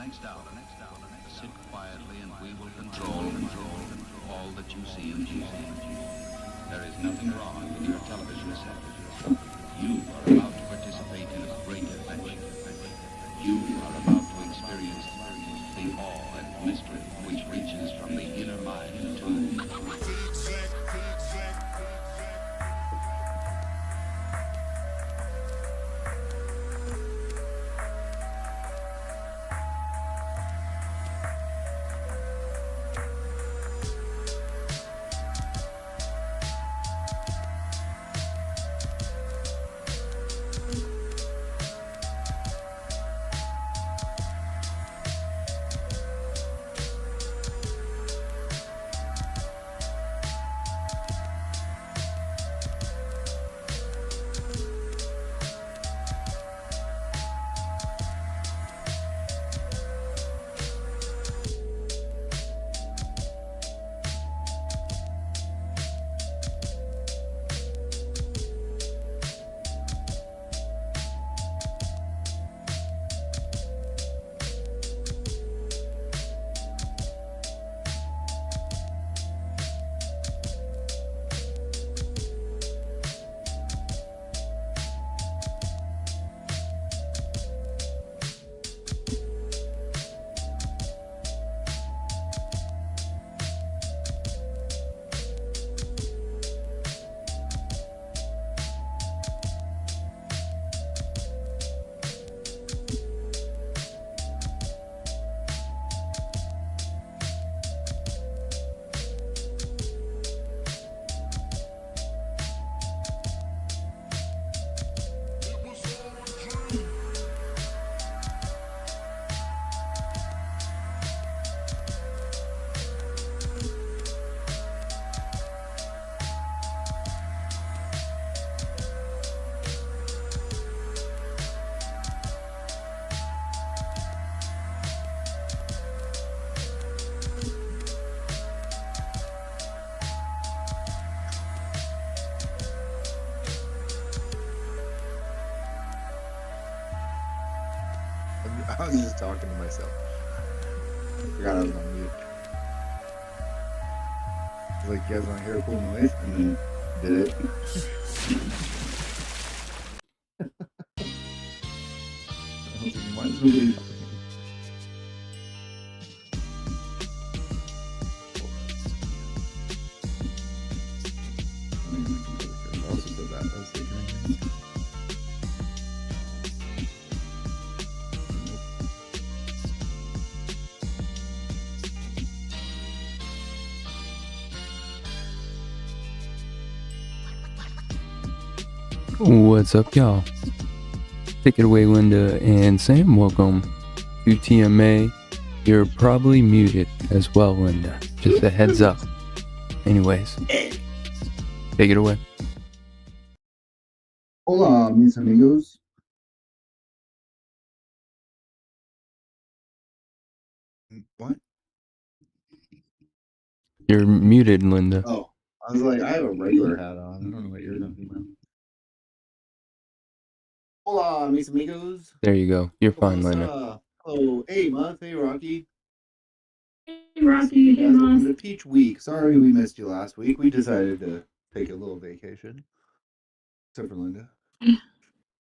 Sit quietly and we will control all that you see and hear. There is nothing wrong with your television set. You are about to participate in a great adventure. You are about to experience the awe and mystery which reaches from the inner mind to I was just talking to myself. Forgot I was on mute. I was like, you guys want to hear a cool noise? And then did it. I was like, why is nobody... I also said that. I was thinking. What's up, y'all? Take it away, Linda and Sam. Welcome to TMA. You're probably muted as well, Linda. Just a heads up. Anyways, take it away. Hola, mis amigos. What? You're muted, Linda. Oh, I was like, I have a regular hat on. I don't know what you're talking about. Hola, mis amigos. There you go. You're fine, Linda. Oh, hey, Muff. Hey, Rocky. Hey, Rocky. Hey, Welcome to Moss. Peach Week. Sorry we missed you last week. We decided to take a little vacation. Except for Linda. I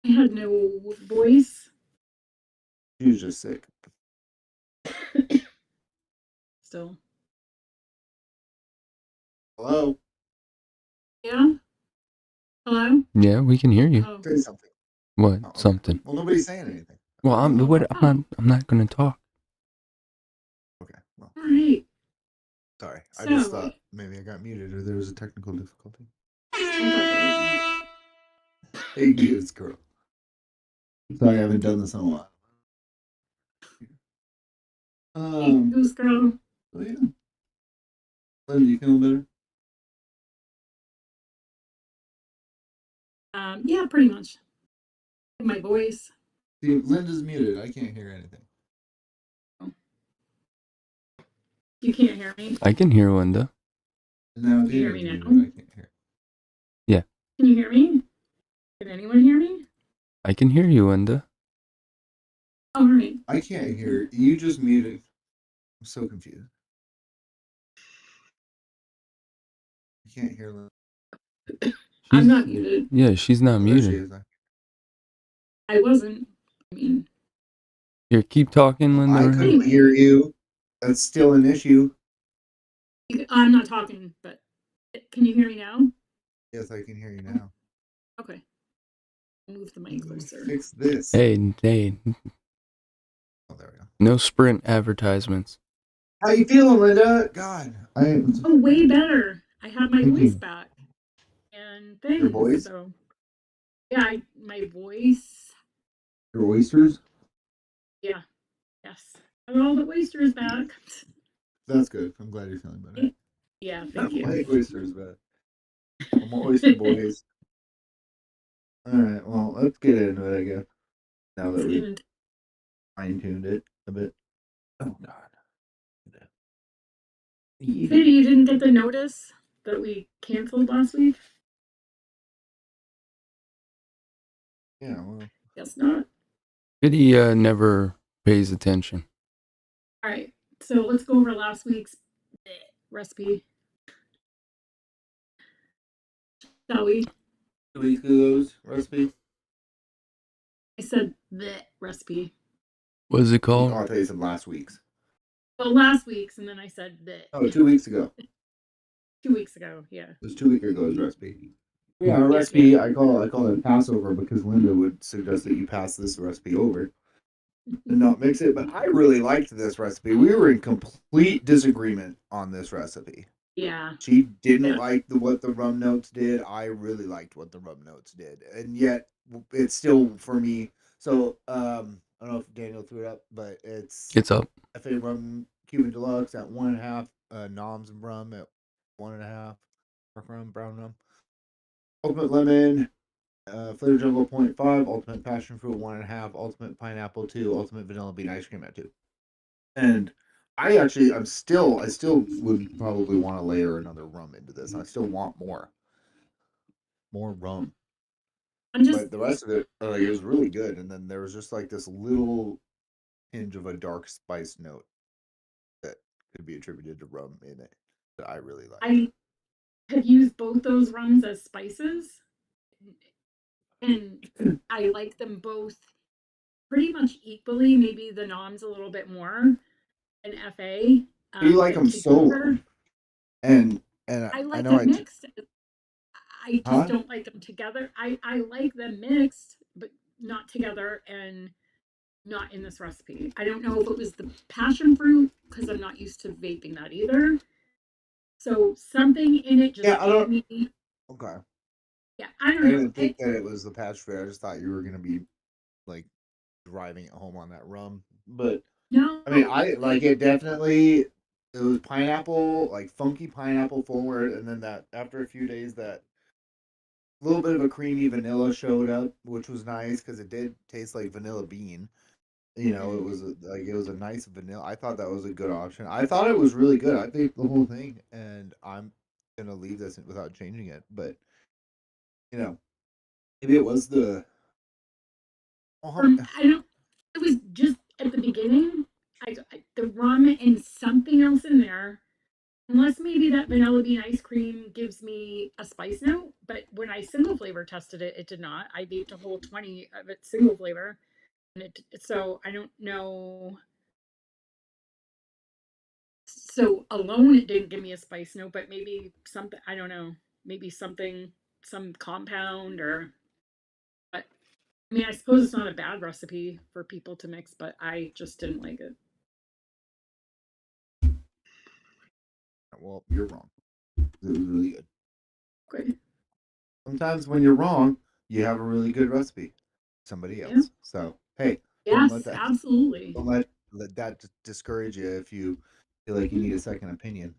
had no voice. She was just sick. Still. Hello? Yeah? Hello? Yeah, we can hear you. Oh. Say something. What? Oh, Something. Well, nobody's saying anything. Well, I'm not gonna talk. Okay, well, All right. sorry. I just So- thought maybe I got muted or there was a technical difficulty. I Hey, goose girl. Sorry, I haven't done this in a while. thought Goose Girl. Oh, yeah. Linda, you feeling better? Yeah, pretty much. My voice. See, Linda's muted. I can't hear anything. You can't hear me. I can hear Linda. Now, You hear me Dana's now? muted. I can't hear. Can you hear me? Can anyone hear me? I can hear you, Linda. All right. I can't hear. You just muted. I'm so confused. I can't hear. I'm She's not muted. yeah, she's not Oh, there she muted. is. I wasn't. I mean, Here, keep talking, Linda. I right? couldn't hear you. That's still an issue. I'm not talking, but can you hear me now? Yes, I can hear you now. Okay. Move the mic closer. Fix this. Hey, Oh, there we go. no Sprint advertisements. How you feeling, Linda? God, Oh, way better. I had my Thank voice you. back. And Your things. voice? So yeah, my voice. Your oysters? Yeah. Yes. And all the oysters back. That's good. I'm glad you're feeling better. Yeah, I thank you. like oysters, but I'm oyster boys. All right, well, let's get into it, I guess. Now that we've fine-tuned it a bit. Oh, God. Hey, you didn't get the notice that we canceled last week? Yeah, well. Guess not. Kitty never pays attention. All right. So let's go over last week's recipe. Shall we? 2 weeks ago's recipe? I said the recipe. What is it Oh, called? I thought you said last week's. Well, last week's, and then I said the. Oh, 2 weeks ago. 2 weeks ago. Yeah. It was 2 weeks ago's recipe. Yeah, a recipe, I call it Passover because Linda would suggest that you pass this recipe over and not mix it. But I really liked this recipe. We were in complete disagreement on this recipe. Yeah. She didn't like what the rum notes did. I really liked what the rum notes did, and yet it's still for me. So I don't know if Daniel threw it up, but it's up. FA rum Cuban Deluxe at 1.5, Noms and rum at 1.5, dark rum, brown rum, Ultimate Lemon, Flavor Jungle 0.5, Ultimate Passion Fruit 1.5, Ultimate Pineapple 2, Ultimate Vanilla Bean Ice Cream at 2. And I still would probably want to layer another rum into this. I still want more rum. But the rest of it, it was really good. And then there was just like this little hinge of a dark spice note that could be attributed to rum in it that I really like. I have used both those rums as spices, and I like them both pretty much equally. Maybe the Noms a little bit more than FA. You like them solo, and I like know them mixed. I just Huh? don't like them together. I like them mixed, but not together and not in this recipe. I don't know if it was the passion fruit because I'm not used to vaping that either. So something in it just I don't. me. Okay. Yeah, I don't I know. didn't think that it was the passion fruit. I just thought you were gonna be like driving it home on that rum. But No, I mean, I like it definitely. It was pineapple, like funky pineapple forward, and then that after a few days, that little bit of a creamy vanilla showed up, which was nice because it did taste like vanilla bean. You know, it was it was a nice vanilla. I thought that was a good option. I thought it was really good. I think the whole thing, and I'm gonna leave this without changing it. But you know, maybe it was the. I don't. It was just at the beginning. The rum and something else in there. Unless maybe that vanilla bean ice cream gives me a spice note, but when I single flavor tested it, it did not. I baked a whole 20 of it single flavor, and so I don't know. So alone, it didn't give me a spice note, but maybe something, I don't know, maybe something, some compound or, but I mean, I suppose it's not a bad recipe for people to mix, but I just didn't like it. Well, you're wrong. It was really good. Okay. Sometimes when you're wrong, you have a really good recipe. Somebody else. Yeah. So hey, Yes, absolutely. Don't let that discourage you if you feel like you need a second opinion.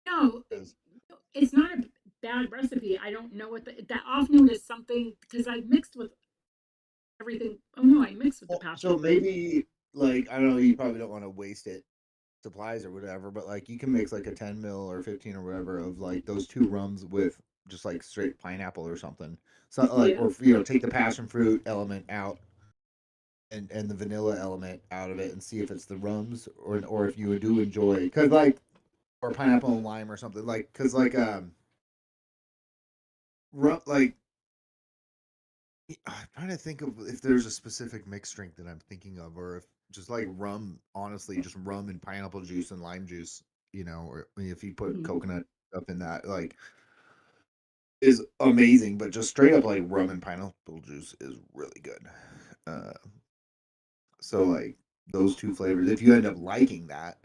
No, it's not a bad recipe. I don't know what that off note is something because I mixed with everything. Oh no, I mixed with the passion. So maybe like I don't know. You probably don't want to waste it supplies or whatever, but like you can mix like a 10 mil or 15 or whatever of like those two rums with just like straight pineapple or something. So like or take the passion fruit element out and the vanilla element out of it and see if it's the rums or if you do enjoy because like or pineapple and lime or something like because like like I'm trying to think of if there's a specific mixed drink that I'm thinking of or if just like rum honestly just rum and pineapple juice and lime juice or if you put Mhm. coconut up in that like is amazing but just straight up like rum and pineapple juice is really good. uh So like those two flavors, if you end up liking that,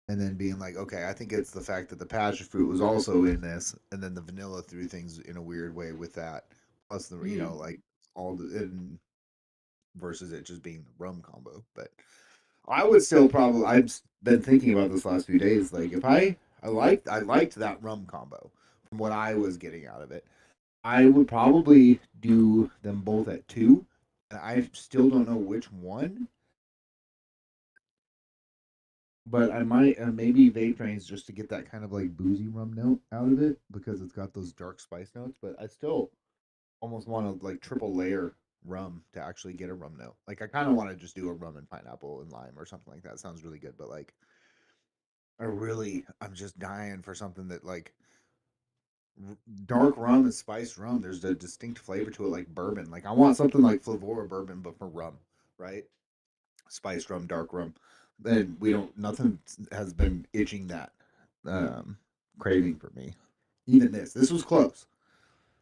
and then being like, okay, I think it's the fact that the passion fruit was also in this, and then the vanilla threw things in a weird way with that, plus the Mhm. like all the versus it just being the rum combo. But I would still probably I've been thinking about this last few days. Like if I liked that rum combo from what I was getting out of it, I would probably do them both at two. And I still don't know which one. But I might maybe vape trains just to get that kind of like boozy rum note out of it because it's got those dark spice notes. But I still almost want to like triple layer rum to actually get a rum note. Like I kind of want to just do a rum and pineapple and lime or something like that. Sounds really good. But like I'm just dying for something that like dark rum and spiced rum. There's a distinct flavor to it, like bourbon. Like I want something like Flavora bourbon, but for rum, right? Spiced rum, dark rum. Then we don't. Nothing has been itching that craving for me. Even this was close.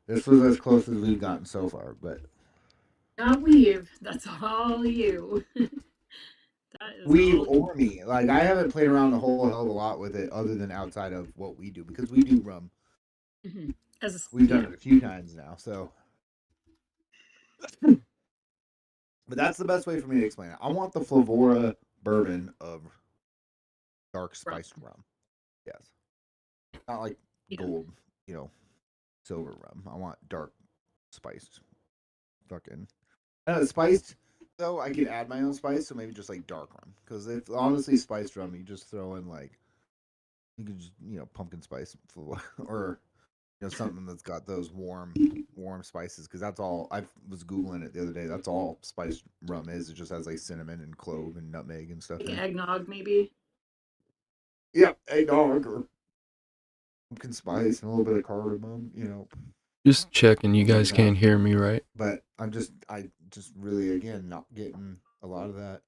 This was as close as we've gotten so far. But Not weave. That's all you. That is weave all. or me, like I haven't played around a whole hell of a lot with it, other than outside of what we do because we do rum. Mhm. As We've done yeah. it a few times now, so. But that's the best way for me to explain it. I want the Flavora bourbon of dark Rum. spiced rum. Yes, not like Yeah. gold, you know, silver rum. I want dark spiced fucking spiced though. I could add my own spice, so maybe just like dark rum. Because if honestly spiced rum, you just throw in like you could just pumpkin spice or something that's got those warm spices. Because that's all I was googling it the other day. That's all spiced rum is. It just has like cinnamon and clove and nutmeg and stuff Like in it. eggnog, maybe. Yep, eggnog or pumpkin spice and a little bit of cardamom. Just checking, you Things like guys that. can't hear me, right? But I just really again not getting a lot of that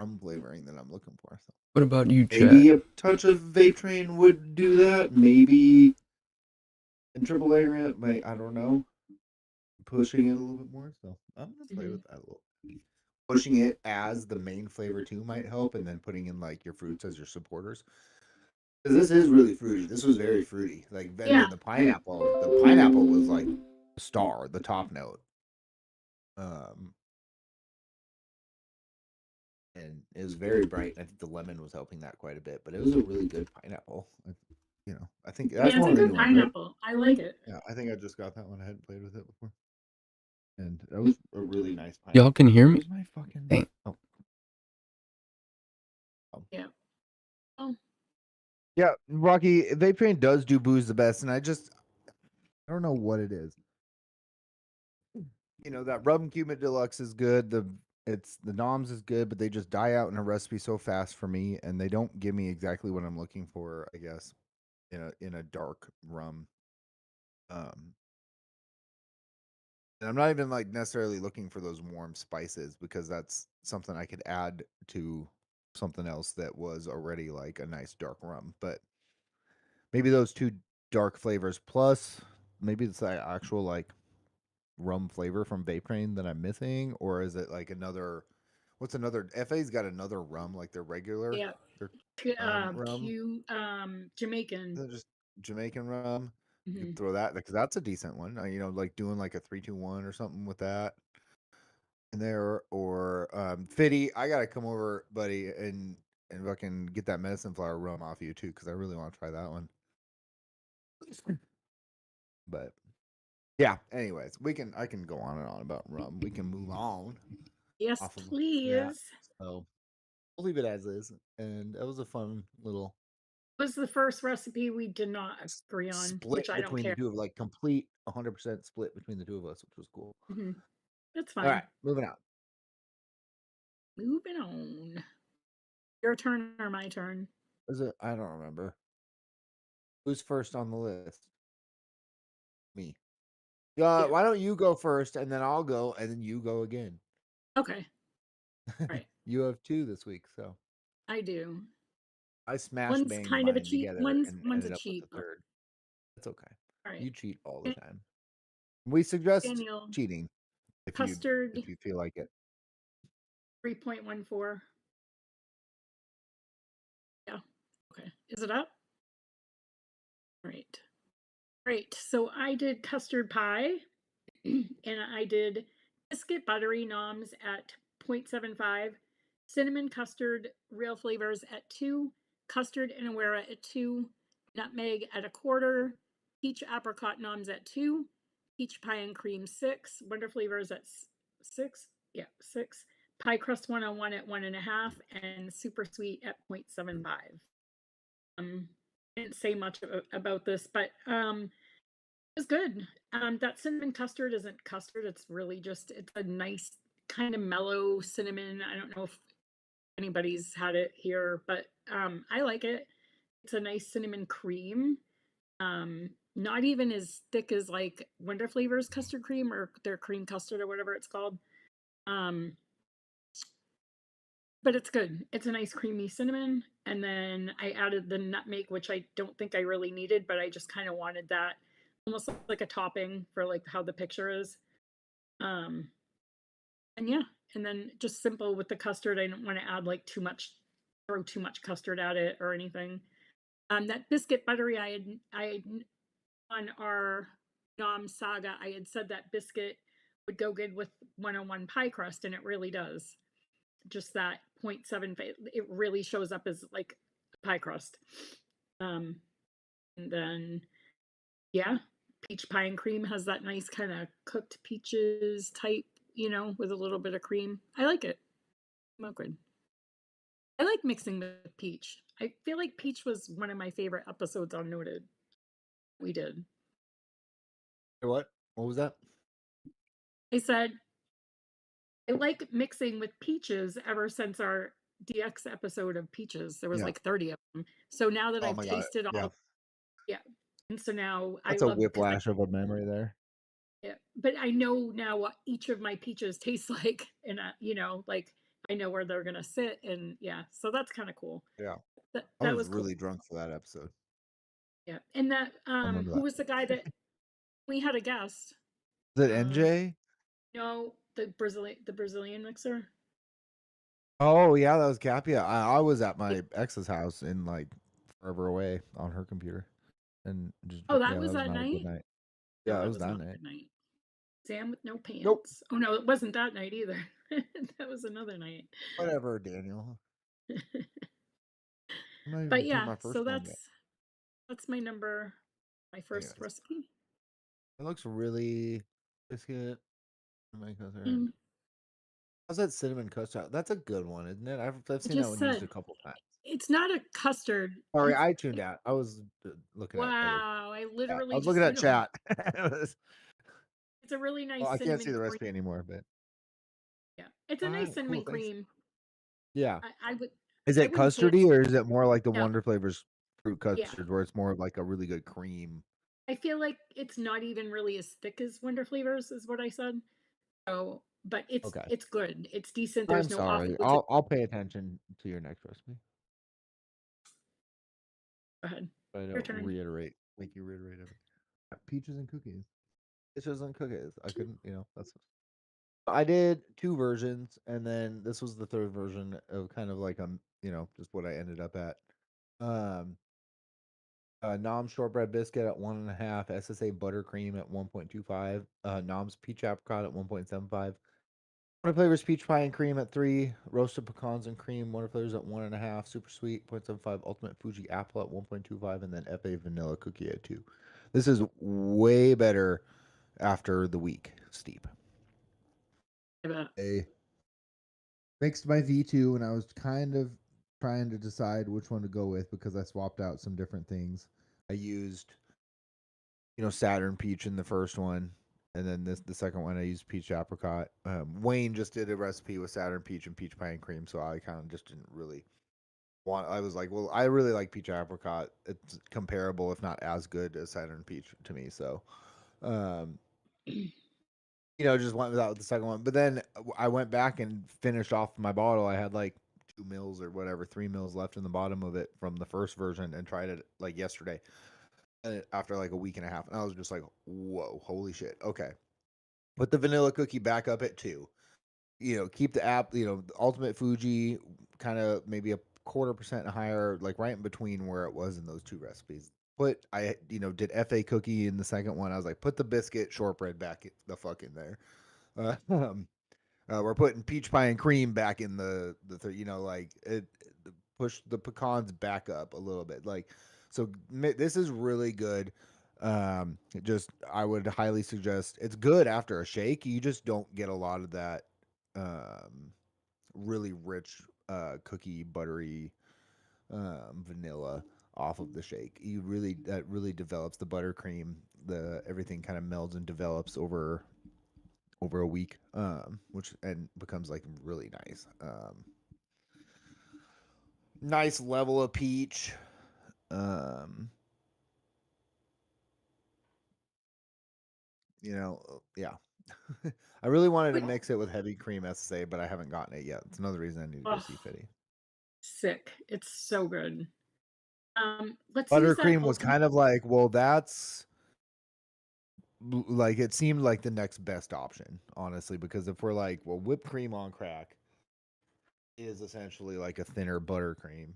rum flavoring that I'm looking for. So What about you, Chad? maybe a touch of vape train would do that. Maybe in triple layer it, I don't know, pushing it a little bit more. So I'm gonna play Mhm. with that a little. Pushing it as the main flavor too might help, and then putting in like your fruits as your supporters. Because this is really fruity. This was very fruity. Like and Yeah. then the pineapple was like the star, the top note. Um, and it was very bright. I think the lemon was helping that quite a bit, but it was a really good pineapple. I think that's Yeah, it's one a of the good new ones, right? pineapple. I like it. Yeah, I think I just got that one. I hadn't played with it before, and that was a really nice Y'all pineapple. can hear me? Where's my fucking? Dang. Oh. Yeah. Oh, Yeah, Rocky. Vape Train does do booze the best, and I don't know what it is. That rum Cuban Deluxe is good. The Noms is good, but they just die out in a recipe so fast for me, and they don't give me exactly what I'm looking for. I guess in a dark rum. Um, and I'm not even like necessarily looking for those warm spices because that's something I could add to something else that was already like a nice dark rum. But maybe those two dark flavors plus maybe it's that actual like rum flavor from Vape Train that I'm missing, or is it like another? What's another? FA's got another rum like their regular, yeah. their rum. Jamaican. They're just Jamaican rum. You could Mhm. throw that because that's a decent one. Like doing like a 3-2-1 or something with that in there, or Fitty. I gotta come over, buddy, and fucking get that medicine flower rum off you too, because I really want to try that one. But yeah, anyways, I can go on and on about rum. We can move on Yes, off of that. please. So we'll leave it as is. And that was a fun little Was the first recipe we did not agree on, split which I don't between the care. two of like complete 100% split between the two of us, which was cool. Mhm. That's All right, fine. moving on. moving on. Your turn or my turn? Is it? I don't remember. Who's first on the list? Me. Yeah. Why don't you go first, and then I'll go, and then you go again. Okay. Right. You have 2 this week, so I do. I smash One's banged kind of a mine cheap. together One's and one's a ended up with the cheap. All third. That's okay. right. You cheat all the time. We suggest Daniel, cheating if custard you feel like it. 3.14. Yeah. Okay. Is it up? Right. Great. So I did custard pie and I did biscuit buttery noms at 0.75, cinnamon custard real flavors at 2, custard and awara at 2, nutmeg at a quarter, peach apricot noms at 2, peach pie and cream 6, wonder flavors at 6. Yeah, 6. Pie crust 101 at 1.5, and super sweet at 0.75. I didn't say much about this, but it's good. That cinnamon custard isn't custard. It's really just it's a nice kind of mellow cinnamon. I don't know if anybody's had it here, but I like it. It's a nice cinnamon cream. Not even as thick as like Wonder Flavors custard cream or their cream custard or whatever it's called. Um, but it's good. It's a nice creamy cinnamon. And then I added the nutmeg, which I don't think I really needed, but I just kind of wanted that almost like a topping for like how the picture is. Um, and yeah, and then just simple with the custard. I don't want to add like too much, throw too much custard at it or anything. That biscuit buttery I had on our Nom saga, I had said that biscuit would go good with 101 pie crust, and it really does. Just that 0.7, it really shows up as like pie crust. Um, and then yeah, peach pie and cream has that nice kind of cooked peaches type, with a little bit of cream. I like it. Smoke good. I like mixing with peach. I feel like peach was one of my favorite episodes on Noted. We did. What? What was that? I said I like mixing with peaches ever since our DX episode of peaches. There was Yeah. like 30 of them. So now that Oh I've my god. tasted Yeah. all, yeah. And so now I That's a love because whiplash of a memory there. yeah, but I know now what each of my peaches tastes like, and like I know where they're gonna sit, and yeah, so that's kind of cool. Yeah. That I that was was cool. really drunk for that episode. Yeah, and that I remember who that. was the guy that we had a guest? Is it Um, NJ? no, the Brazilian mixer. Oh yeah, that was Capia. I was at my ex's house in like forever away on her computer, and just Oh, yeah, that that was was that not a good night. night. No, Yeah, it that was was that not night. that night. Sam with no Nope. pants. Oh no, it wasn't that night either. That was another night. Whatever, Daniel. I'm not But even through yeah, my so first one yet. that's my first Anyways, recipe. it looks really biscuit. Mm, How's that cinnamon custard? That's a good one, isn't it? I've I seen that just one used a said couple times. it's not a custard. Sorry, It's I tuned out. I was looking at other. wow. I Yeah, I literally was looking just at chat. it's a really Well, nice I can't see cinnamon the cream. recipe anymore, but Yeah, it's a all nice right, cool. cinnamon Thanks. cream. Yeah. I would Is I it wouldn't say it's custardy or is it more like the no. Wonder Flavors fruit Yeah, custard where it's more of like a really good cream? I feel like it's not even really as thick as Wonder Flavors, is what I said. So, but it's Okay. it's good. It's decent. I'm There's no off. sorry. Go I'll pay attention to your next recipe. ahead. But I Your don't turn. make you reiterate everything. Peaches and cookies. Peaches and cookies. I couldn't, that's. I did 2 versions, and then this was the third version of kind of like just what I ended up at. Um, Nom's shortbread biscuit at 1.5, SSA buttercream at 1.25, Nom's peach apricot at 1.75, Wonder Flavors peach pie and cream at 3, roasted pecans and cream, Wonder Flavors at 1.5, super sweet 0.75, ultimate Fuji apple at 1.25, and then FA vanilla cookie at 2. This is way better after the week, steep. I bet. I mixed my V2 and I was kind of trying to decide which one to go with because I swapped out some different things. I used, Saturn Peach in the first one, and then the second one I used peach apricot. Wayne just did a recipe with Saturn peach and peach pie and cream, so I kind of just didn't really want. I was like, well, I really like peach apricot. It's comparable, if not as good as Saturn peach to me. So, um, just went without the second one. But then I went back and finished off my bottle. I had like 2 mils or whatever, 3 mils left in the bottom of it from the first version, and tried it like yesterday after like a week and a half, and I was just like, whoa, holy shit. Okay, put the vanilla cookie back up at 2. Keep the the ultimate Fuji kind of maybe a 1/4% higher, like right in between where it was in those 2 recipes. Did FA cookie in the second one. I was like, put the biscuit shortbread back the fuck in there. Uh, um, we're putting peach pie and cream back in the third, like push the pecans back up a little bit. Like, so this is really good. I would highly suggest. It's good after a shake. You just don't get a lot of that really rich cookie buttery vanilla off of the shake. That really develops the buttercream. The everything kind of melds and develops over a week, which and becomes like really nice. Nice level of peach. Um, yeah. I really wanted to mix it with heavy cream SSA, but I haven't gotten it yet. It's another reason I need to go Oh, see Fitty. sick. It's so good. Let's use that Buttercream was ultimate. kind of like, well, that's like it seemed like the next best option, honestly, because if we're like, well, whipped cream on crack is essentially like a thinner buttercream.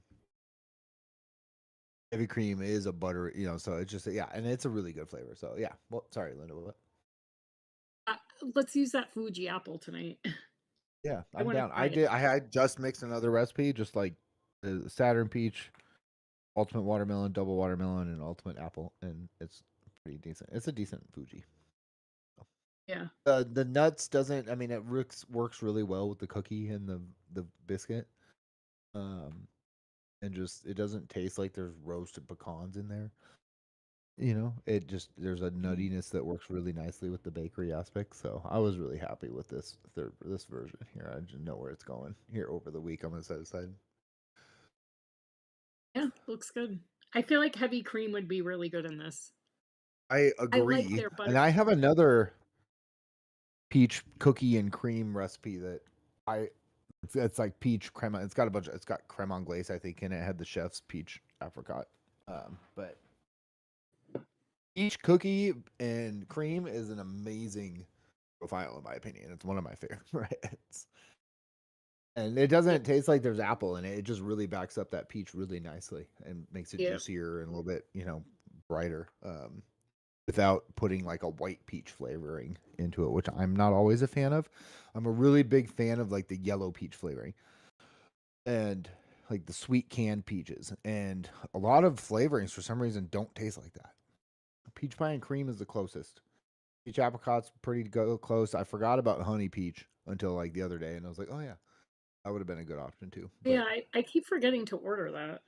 Heavy cream is a butter, so it's just yeah, and it's a really good flavor. So yeah. Well, sorry, Linda. What? Uh, let's use that Fuji apple tonight. Yeah, I I'm want to down. try it. I had just mixed another recipe, just like the Saturn peach, ultimate watermelon, double watermelon, and ultimate apple, and it's pretty decent. It's a decent Fuji. Yeah. The nuts doesn't. I mean, it works really well with the cookie and the biscuit. Um, and just it doesn't taste like there's roasted pecans in there. It just there's a nuttiness that works really nicely with the bakery aspect. So I was really happy with this version here. I just know where it's going here over the week. I'm gonna set aside. Yeah, looks good. I feel like heavy cream would be really good in this. I I like agree, their and butter. I have another peach cookie and cream recipe that I it's like peach crema. It's got creme anglaise I think in it. It had the chef's peach apricot. But peach cookie and cream is an amazing profile in my opinion. It's one of my favorites. And it Yeah, doesn't taste like there's apple in it. It just really backs up that peach really nicely and makes it yeah, juicier and a little bit, brighter. Without putting like a white peach flavoring into it, which I'm not always a fan of. I'm a really big fan of like the yellow peach flavoring and like the sweet canned peaches. And a lot of flavorings for some reason don't taste like that. Peach pie and cream is the closest. Peach apricot's pretty close. I forgot about honey peach until like the other day, and I was like, oh yeah, that would have been a good option too. yeah. But I keep forgetting to order that.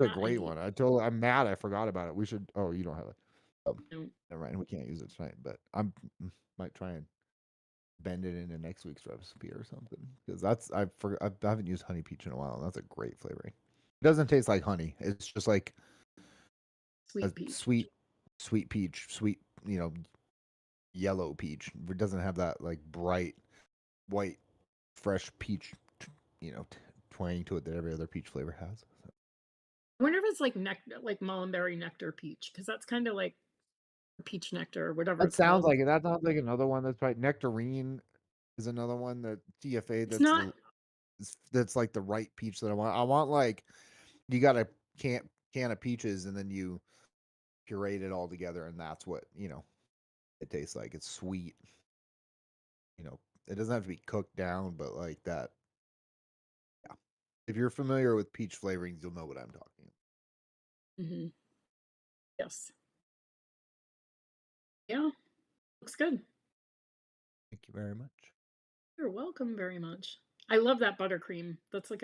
it's a I great need. one. I'm mad I forgot about it. We should. Oh, you don't have it. Oh, No. never mind. We can't use it tonight. But might try and bend it into next week's recipe or something because I haven't used honey peach in a while, and that's a great flavoring. It doesn't taste like honey. It's just like a Sweet peach. sweet peach, sweet yellow peach. It doesn't have that like bright white fresh peach, twang to it that every other peach flavor has. So. I wonder if it's like like mulberry nectar peach, because that's kind of like peach nectar or whatever That it's sounds called. like it. That sounds like another one that's right. Nectarine is another one that TFA It's not. that's like the right peach that I want. I want like you got a can of peaches and then you puree it all together and that's what it tastes like. It's sweet. It doesn't have to be cooked down, but like that. Yeah. If you're familiar with peach flavorings, you'll know what I'm talking about. Hmm. Yes. Yeah. Looks good. Thank you very much. You're welcome very much. I love that buttercream. That's like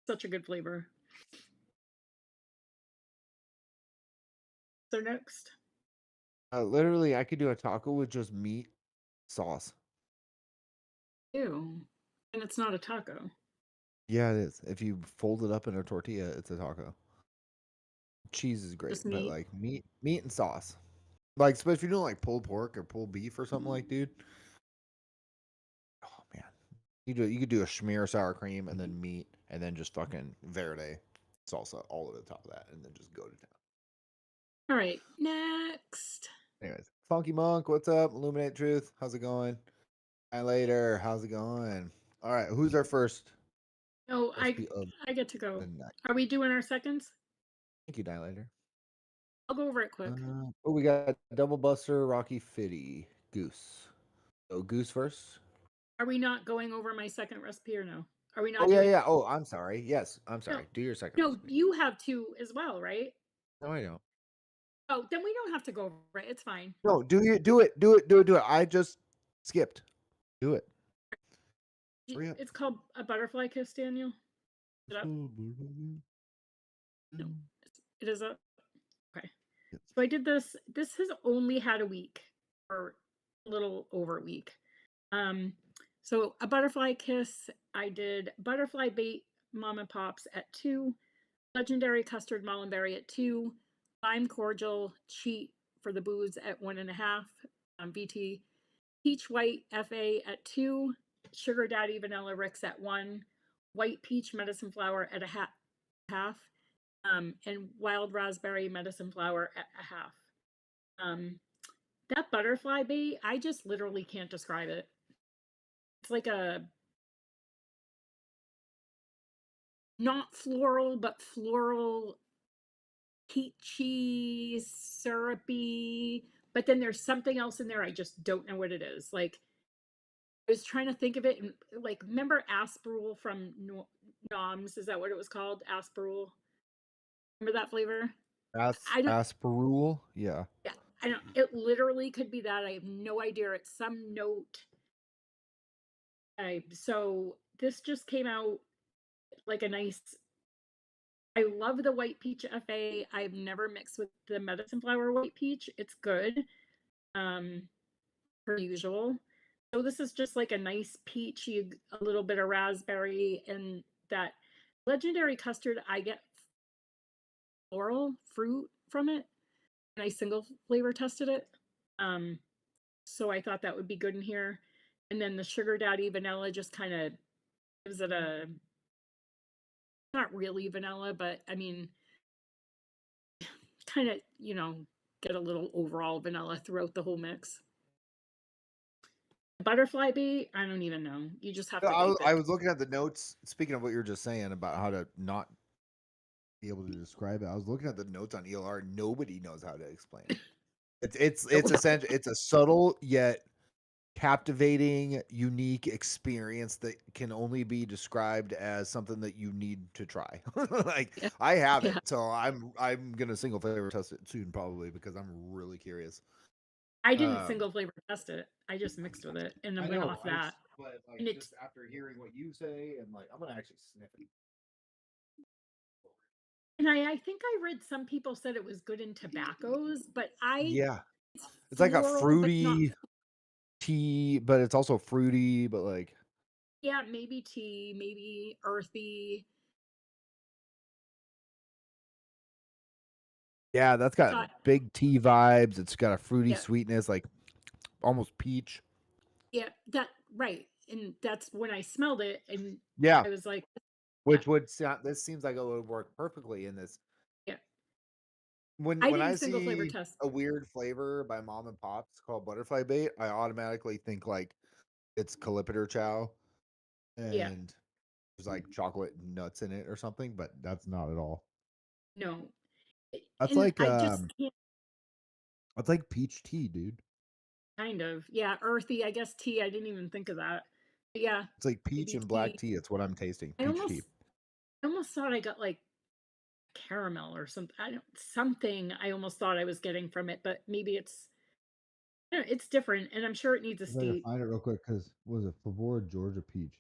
such a good flavor. So next, Literally, I could do a taco with just meat, sauce. Ew. And it's not a taco. Yeah, it is. If you fold it up in a tortilla, it's a taco. Cheese is great, Just but meat. like meat and sauce. Like, especially if you're doing like pulled pork or pulled beef or something like, dude. Oh man, you could do a schmear sour cream and then meat and then just fucking verde salsa all over the top of that and then just go to town. All right, next. Anyways, Funky Monk, what's up? Illuminate Truth, how's it going? And later, how's it going? All right, who's our first No, recipe of I get to go. the night? Are we doing our seconds? Thank you, Dilator. I'll go over it quick. Oh, we got Double Buster, Rocky Fitty, Goose. So Goose first. Are we not going over my second recipe or no? Are we not Oh yeah, doing? yeah. Oh, I'm sorry. Yes, I'm No, sorry. Do your second no. recipe. You have two as well, right? No, I don't. Oh, then we don't have to go over it. It's fine. No, do it. I just skipped. Do it. Hurry up. It's called a butterfly kiss, Daniel. Is it up? No, it is up. Okay. So I did this. This has only had a week or a little over a week. Um, so a butterfly kiss. I did butterfly bait mom and pops at 2, legendary custard mullenberry at 2, lime cordial cheat for the booze at 1.5, VT, peach white FA at 2, sugar daddy vanilla Ricks at 1, white peach medicine flower at a half, and wild raspberry medicine flower at a half. That butterfly bait, I just literally can't describe it. It's like a not floral, but floral, peachy, syrupy. But then there's something else in there. I just don't know what it is. Like I was trying to think of it, and like remember Asperule from Noms? Is that what it was called? Asperule. Remember that flavor? I don't. Asperule. Yeah. Yeah, I don't. It literally could be that. I have no idea. It's some note. So this just came out like a nice. I love the white peach FA. I've never mixed with the medicine flower white peach. It's good, um, per usual. So this is just like a nice peachy, a little bit of raspberry, and that legendary custard. I get floral fruit from it, and I single flavor tested it. Um, so I thought that would be good in here. And then the sugar daddy vanilla just kind of gives it a not really vanilla, but I mean, kind of, get a little overall vanilla throughout the whole mix. Butterfly bee, I don't even know. You just have to I, vape I it. was looking at the notes. Speaking of what you were just saying about how to not be able to describe it, I was looking at the notes on ELR. Nobody knows how to explain it. It's essential. It's a subtle yet captivating, unique experience that can only be described as something that you need to try. Like Yeah. I have Yeah. it, so I'm gonna single flavor test it soon probably because I'm really curious. I didn't Um, single flavor test it. I just mixed with it and then I went know, off that. but like And it's just after hearing what you say and like I'm gonna actually sniff it. and I think I read some people said it was good in tobaccos, but Yeah, it's it's like a floral, but not fruity tea, but it's also fruity, but like yeah, maybe tea, maybe earthy. yeah, that's I got thought, big tea vibes. It's got a fruity yeah, sweetness, like almost peach. yeah, that right. And that's when I smelled it and Yeah, I was like, yeah, which would sound. This seems like it would work perfectly in this. yeah. When I when didn't I single flavor see test. a weird flavor by mom and pops called butterfly bait, I automatically think like it's Calipiter chow Yeah, and there's like chocolate nuts in it or something, but that's not at all. no. That's And like I just can't that's like peach tea, dude. kind of, yeah, earthy, I guess tea. I didn't even think of that. But yeah, It's like peach maybe and black tea. tea. It's what I'm tasting. I Peach tea. almost thought I got like caramel or something. I don't something I almost thought I was getting from it, but maybe I don't know, it's different and I'm sure it needs a If I can steep. find it real quick, because was it Favor Georgia peach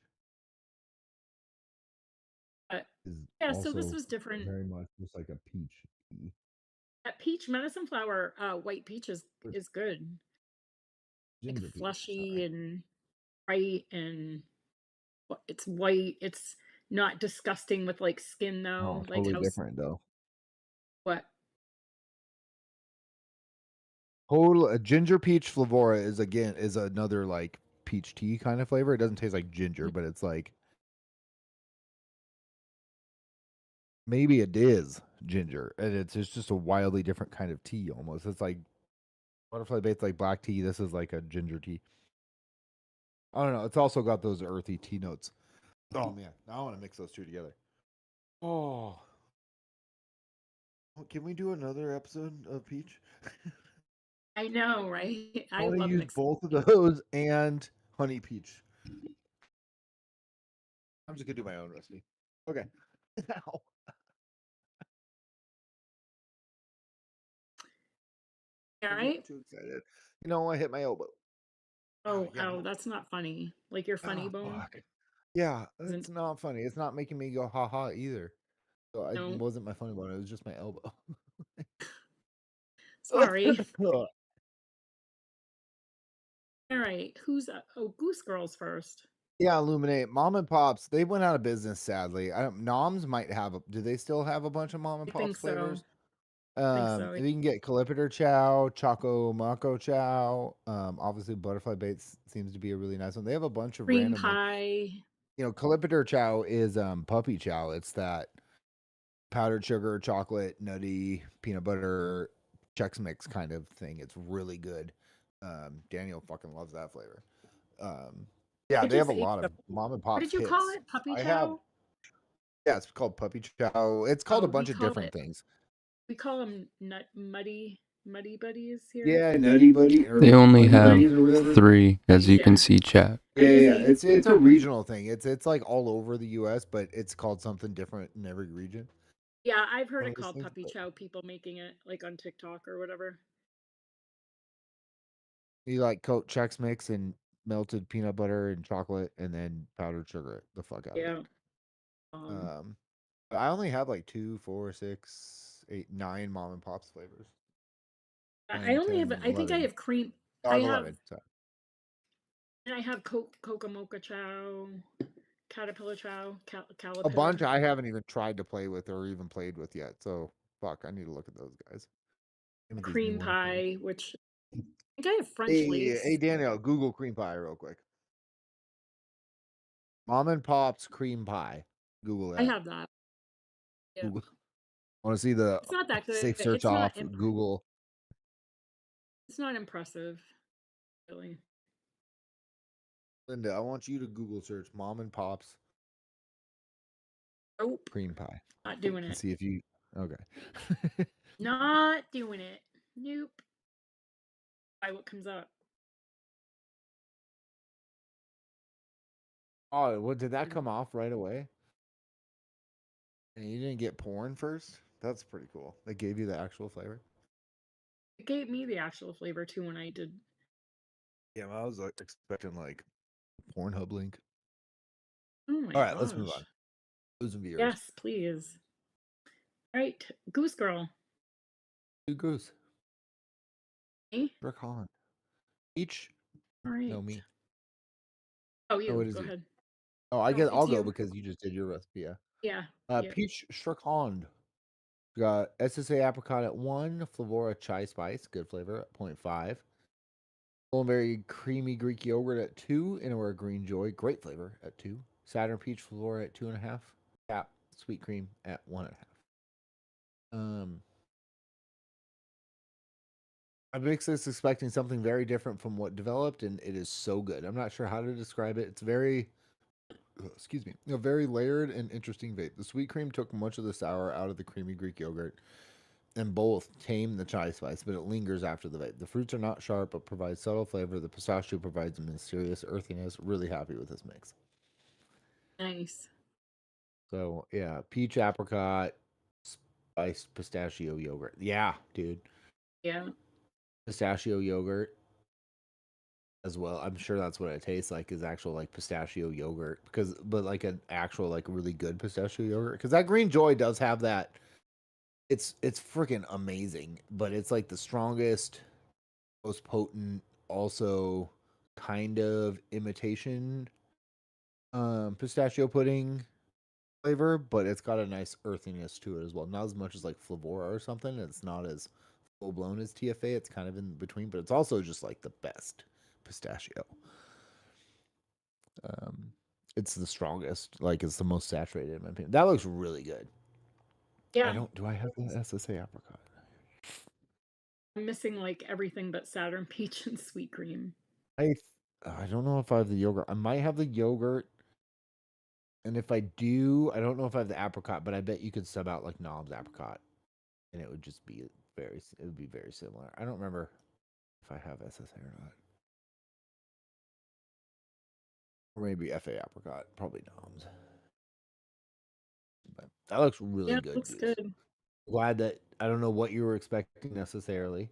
But is yeah, so this also was different. very much just like a peach tea. That peach medicine flower, white peach is good. Like Ginger peach. fleshy Sorry. and bright and it's white. It's not disgusting with like skin Oh, though. Like totally how different though. what? Whole ginger peach flavora is another like peach tea kind of flavor. It doesn't taste like ginger, but it's like maybe it is ginger, and it's just a wildly different kind of tea almost. It's like butterfly bait's like black tea. This is like a ginger tea. I don't know. It's also got those earthy tea notes. Oh man, now I want to mix those two together. Oh, can we do another episode of peach? I know, right? I I want to love use mixing. both of those and honey peach. I'm just gonna do my own recipe. Okay. Ow. All I'm getting right. too excited. I hit my elbow. Oh, Yeah. oh, that's not funny. Like your funny Oh, bone fuck. Yeah, isn't it's not funny. It's not making me go ha ha either. So it no wasn't my funny bone. It was just my elbow. sorry. All right. Who's oh Goose Girls first. Yeah, Illuminate. Mom and Pops, they went out of business sadly. I don't Noms might have do they still have a bunch of Mom and I Pops think so. flavors? I think so. You can get Calipiter Chow, Choco Maco Chow. Obviously Butterfly Baits seems to be a really nice one. They have a bunch of Cream random like pie. Calipiter Chow is puppy chow. It's that powdered sugar, chocolate, nutty, peanut butter, Chex Mix kind of thing. It's really good. Daniel fucking loves that flavor. Yeah, I they have a just ate lot the, of mom and what pops did you call hits. it? Puppy I have, chow? yeah, it's called puppy chow. It's called Oh, a bunch of different things. we call them muddy buddies here. Yeah, Nutty Buddy or They only Muddy have Buddies or whatever. 3, as you can Yeah. see, chat. Yeah. It's a regional thing. It's like all over the U.S., but it's called something different in every region. Yeah, I've heard One it of those called things, puppy but chow, people making it like on TikTok or whatever. you like coat Chex Mix and melted peanut butter and chocolate, and then powdered sugar it the fuck out of it. Yeah. Um, I only have like 2, 4, 6, 8, 9 mom and pops flavors. I 9, only have, 10, I think I 11. have cream. I I have have, 11. Sorry. and I have Coca Mocha chow, caterpillar chow, A bunch caterpillar, I haven't even tried to play with or even played with yet. So fuck, I need to look at those guys. Some of these cream newer flavors. pie, which I think I have French Hey lace. Daniel, Google cream pie real quick. Mom and Pop's cream pie. Google I that. have that. Yeah. Google. I want to see the It's not that good. safe search off Google. It's not impressive, really. Linda, I want you to Google search Mom and Pop's Nope. cream pie. Not doing And it. see if you okay. Not doing it. Nope. Why? What comes up? Oh, what did that come off right away? And you didn't get porn first? That's pretty cool. They gave you the actual flavor. It gave me the actual flavor too when I did. Yeah, well, I was like expecting like Pornhub link. Oh my All right, let's move gosh. on. Losing viewers. Yes, please. All right, Goose Girl. Two goose. Me? Rick Holland. Each. All right. No, me. Oh, you. Oh, it is Go you. ahead. Oh, No, I'll it's go you. because you just did your recipe. Yeah. Yeah. Yeah. Peach Strick Holland. We got SSA apricot at 1, Flavora chai spice, good flavor at 0.5. Very creamy Greek yogurt at 2, Innower green joy, great flavor at 2. Saturn peach Flavora at 2.5. Cap sweet cream at 1.5. I mix this expecting something very different from what developed, and it is so good. I'm not sure how to describe it. It's very, excuse me, a very layered and interesting vape. The sweet cream took much of the sour out of the creamy Greek yogurt, and both tame the chai spice, but it lingers after the vape. The fruits are not sharp, but provide subtle flavor. The pistachio provides a mysterious earthiness. Really happy with this mix. Nice. So yeah, peach apricot, spiced pistachio yogurt. Yeah, dude. Yeah. Pistachio yogurt as well. I'm sure that's what it tastes like is actual like pistachio yogurt but like an actual like really good pistachio yogurt because that green joy does have that It's freaking amazing, but it's like the strongest, most potent, also kind of imitation pistachio pudding flavor, but it's got a nice earthiness to it as well. Not as much as like Flavora or something. It's not as full blown as TFA. It's kind of in between, but it's also just like the best pistachio. Um, it's the strongest. Like it's the most saturated in my opinion. That looks really good. I Yeah, don't. Do I have the SSA apricot? I'm missing like everything but Saturn Peach and sweet cream. I I don't know if I have the yogurt. I might have the yogurt, and if I do, I don't know if I have the apricot. But I bet you could sub out like Knobs apricot, and it would just be very. It would be very similar. I don't remember if I have SSA or not. Or maybe FA apricot. Probably Knobs. But that looks really Yeah, it good, looks Goose. good. Glad that I don't know what you were expecting necessarily,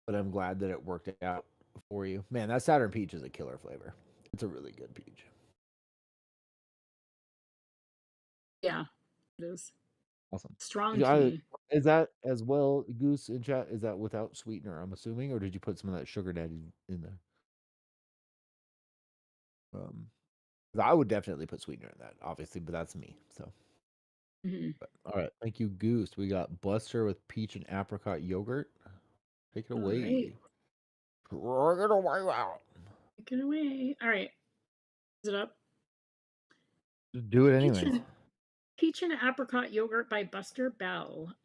but I'm glad that it worked out for you. Man, that Saturn peach is a killer flavor. It's a really good peach. Yeah, it is. Awesome. Strong Yeah, tea. is that as well, Goose in chat? Is that without sweetener? I'm assuming, or did you put some of that sugar daddy in there? 'Cause I would definitely put sweetener in that, obviously, but that's me. So, Hmm. but, all right, thank you, Goose. We got Buster with peach and apricot yogurt. Take it All away. right, Take it away out. take it away. All right, is it up? Just do it Peach anyways. and Peach and Apricot Yogurt by Buster Bell.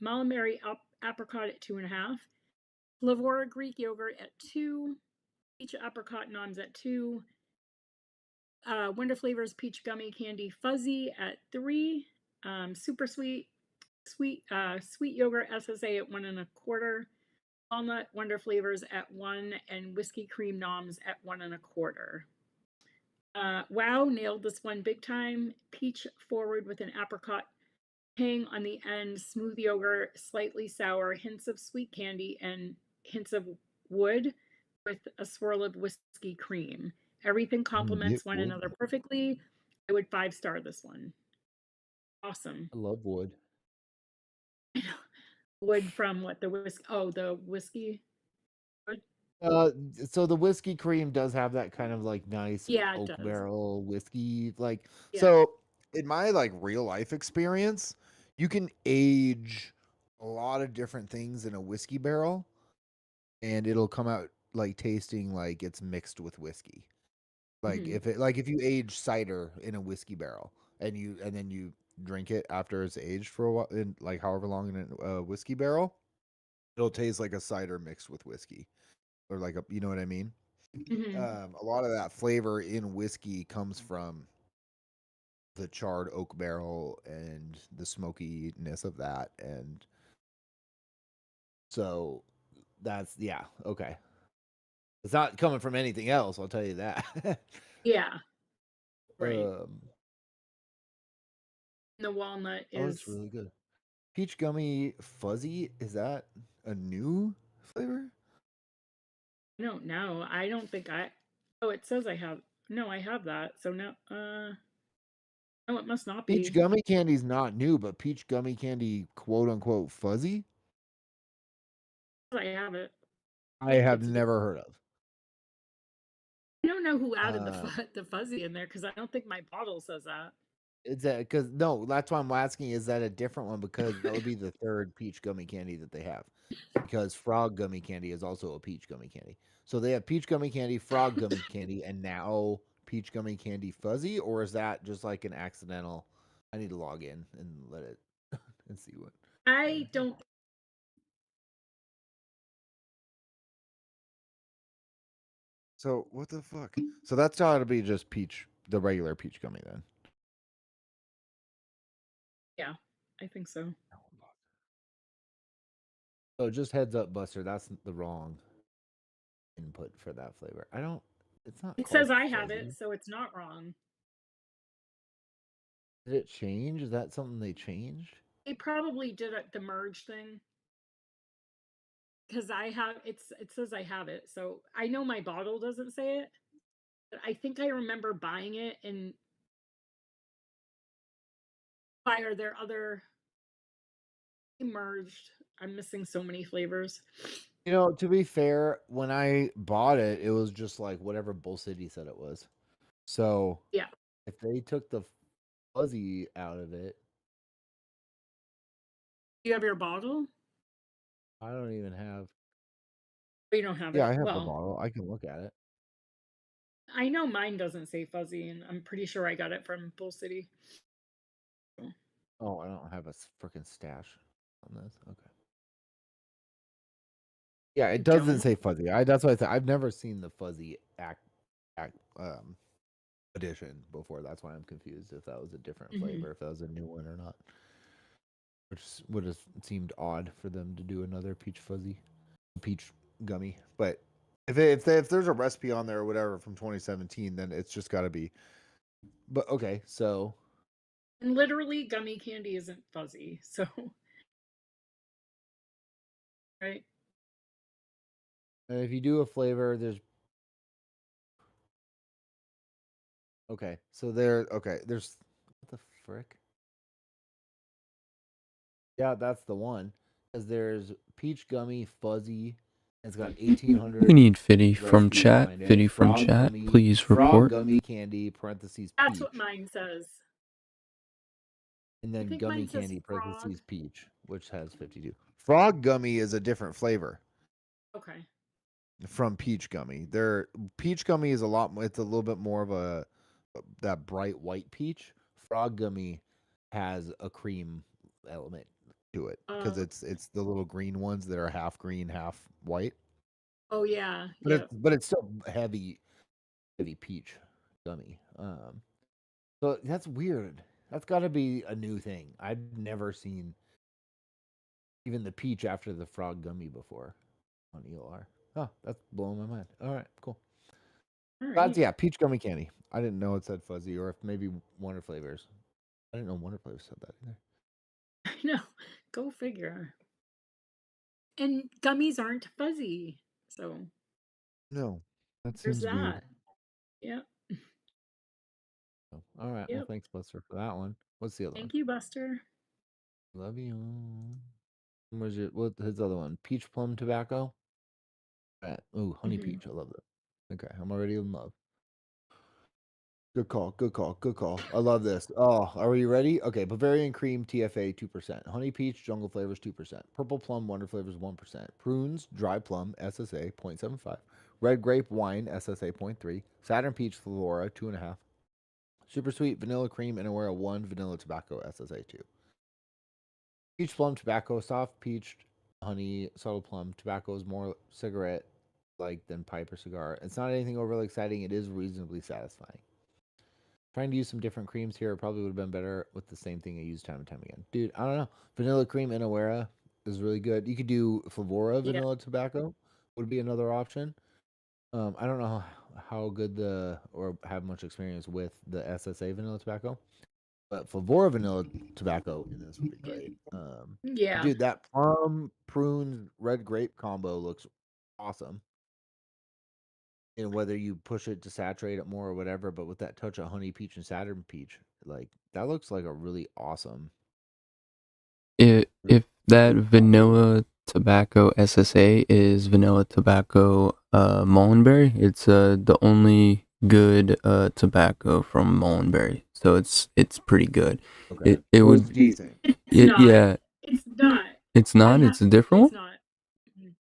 Malamary apricot at 2.5. Flavora Greek yogurt at 2. Peach apricot noms at 2. Wonder Flavors peach gummy candy fuzzy at 3. Super sweet yogurt SSA at 1.25. Walnut Wonder Flavors at 1, and whiskey cream noms at 1.25. Wow, nailed this one big time. Peach forward with an apricot hang on the end, smooth yogurt, slightly sour, hints of sweet candy, and hints of wood with a swirl of whiskey cream. Everything Get complements one wood. another perfectly. I would 5-star this one. Awesome. I love wood. Wood from what, the whiskey? Oh, the whiskey wood? Uh, so the whiskey cream does have that kind of like nice Yeah, it oak does. barrel whiskey, like Yeah. so. In my like real life experience, you can age a lot of different things in a whiskey barrel, and it'll come out like tasting like it's mixed with whiskey. Like Hmm. if you age cider in a whiskey barrel and then you drink it after it's aged for a while, in like however long in a whiskey barrel, it'll taste like a cider mixed with whiskey or like a, you know what I mean? Hmm. A lot of that flavor in whiskey comes from the charred oak barrel and the smokiness of that, and so that's yeah, okay. It's not coming from anything else, I'll tell you that. Yeah, right. um, And the walnut oh, it's is, really good. Peach gummy fuzzy, is that a new flavor? I don't know. I don't think I, oh, it says I have, no, I have that. So no, no, it must not Peach be. gummy candy's not new, but peach gummy candy quote unquote fuzzy, I have it. I have It's, never heard of. I don't know who added Um, the fuzzy in there because I don't think my bottle says that. Is that because no? That's why I'm asking. Is that a different one? Because that would be the third peach gummy candy that they have. Because frog gummy candy is also a peach gummy candy. So they have peach gummy candy, frog gummy candy, and now peach gummy candy fuzzy. Or is that just like an accidental? I need to log in and let it and see what. I don't, So what the fuck? So that's got to be just peach, the regular peach gummy then. yeah, I think so. So just heads up, Buster. That's the wrong input for that flavor. I don't. It's not It called says I have it, fuzzy. so it's not wrong. Did it change? Is that something they changed? They probably did the merge thing because I have, it says I have it. So I know my bottle doesn't say it, but I think I remember buying it and why are there other merged. I'm missing so many flavors. You know, to be fair, when I bought it, it was just like whatever Bull City said it was. So Yeah. if they took the fuzzy out of it, Do you have your bottle? I don't even have. Or you don't have Yeah, it? I have the Well, bottle. I can look at it. I know mine doesn't say fuzzy, and I'm pretty sure I got it from Bull City. Oh, I don't have a freaking stash on this. Okay. Yeah, it You doesn't don't? say fuzzy. That's why I said I've never seen the fuzzy act edition before. That's why I'm confused if that was a different flavor, if that was a new one or not. Which would have seemed odd for them to do another peach gummy. But if there's a recipe on there or whatever from 2017, then it's just got to be. But okay, so And literally, gummy candy isn't fuzzy, so right? if you do a flavor, there's okay. So there's what the frick? Yeah, that's the one. Because there's peach gummy fuzzy. It's got 1800. We need Fitty from recipes chat. behind it. Fitty from Frog chat, gummy, please frog report. gummy candy parentheses That's peach, what mine says. and I then think gummy mine says candy frog. parentheses peach, which has 52. Frog gummy is a different flavor Okay. from peach gummy. Peach gummy is a lot. It's a little bit more of a that bright white peach. Frog gummy has a cream element to it because it's the little green ones that are half green, half white. Oh yeah. But Yep. it's still heavy peach gummy. So that's weird. That's got to be a new thing. I've never seen even the peach after the frog gummy before on ELR. Oh, that's blowing my mind. All right, cool. All right. That's peach gummy candy. I didn't know it said fuzzy, or if maybe Wonder Flavors. I didn't know Wonder Flavors said that either. I know. Go figure. And gummies aren't fuzzy, so No, that there's seems weird. that. Yep. All right, well, Yep. thanks, Buster, for that one. What's the other one? Thank you, Buster. Love you. Where's what's his other one? Peach plum tobacco. Ooh, honey peach. I love that. Okay, I'm already in love. Good call. Good call. Good call. I love this. Oh, are we ready? Okay, Bavarian cream TFA 2%. Honey peach jungle flavors 2%. Purple plum wonder flavors 1%. Prunes dry plum SSA 0.75. Red grape wine SSA 0.3. Saturn peach flora 2.5. Super sweet vanilla cream and Aware 1 vanilla tobacco SSA 2. Peach plum tobacco soft peach honey subtle plum tobacco is more cigarette like than pipe or cigar. It's not anything overly exciting. It is reasonably satisfying. Trying to use some different creams here probably would have been better with the same thing I use time and time again. Dude, I don't know. Vanilla cream in Awera is really good. You could do Flavora vanilla tobacco would be another option. I don't know how good or have much experience with the SSA vanilla tobacco, but Flavora vanilla tobacco in this would be great. Yeah. Dude, that plum prunes red grape combo looks awesome. And whether you push it to saturate it more or whatever, but with that touch of honey peach and Saturn peach, like that looks like a really awesome. If that vanilla tobacco SSA is vanilla tobacco Mullenberry, it's the only good tobacco from Mullenberry, so it's pretty good. Okay. It would decent. yeah. It's not. It's not. It's a different It's one. not.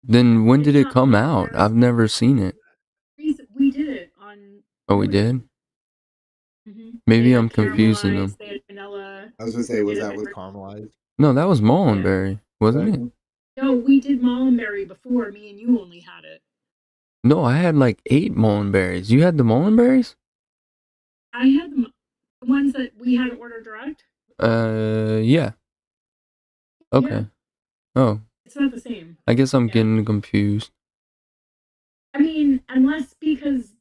Then when did It's it not come out? Mullenberry. I've never seen it. We did it on. Oh, we did. Mhm. Maybe They I'm had confusing them. caramelized, They had vanilla. I was gonna say, was They had that with different- caramelized? No, that was Mullenberry, wasn't it? No, we did Mullenberry before. Me and you only had it. No, I had like 8 Mullenberries. You had the Mullenberries? I had the ones that we had to order direct. Yeah. Okay. Yeah. Oh, It's not the same. I guess I'm getting confused. I mean, unless because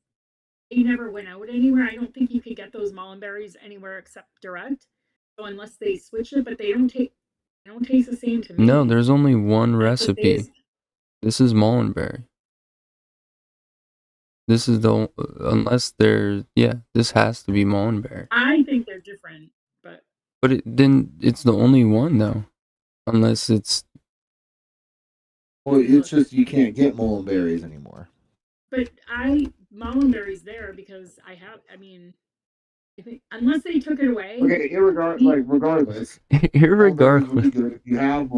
they never went out anywhere, I don't think you could get those Mullenberries anywhere except direct. So unless they switch it, but they don't taste the same to me. No, there's only one That's the recipe. taste. This is Mullenberry. This is the unless they're this has to be Mullenberry. I think they're different, but then it's the only one though. Unless it's Well, it's just you can't get mulberries anymore. But Mullenberry's there because I mean, I think unless they took it away. Okay, regardless, mulberries would be irregardless. good if you have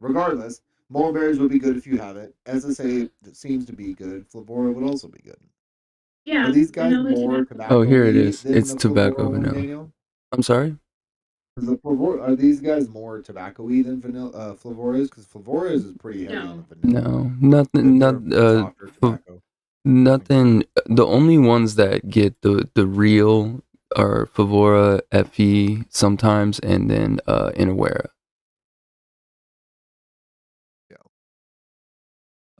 regardless, mulberries would be good if you have it. SSA seems to be good. Flavora would also be good. Yeah. Are these guys vanilla more tobacco. Oh, here it tobacco-y is. than It's the tobacco Flavora one, vanilla. Daniel? I'm sorry? Are these guys more tobacco-y than vanilla Flavoras? Because Flavoras is pretty heavy on the vanilla. No, nothing. They're Not softer tobacco. nothing. The only ones that get the real are Favora, FE sometimes, and then Inawera. Yeah.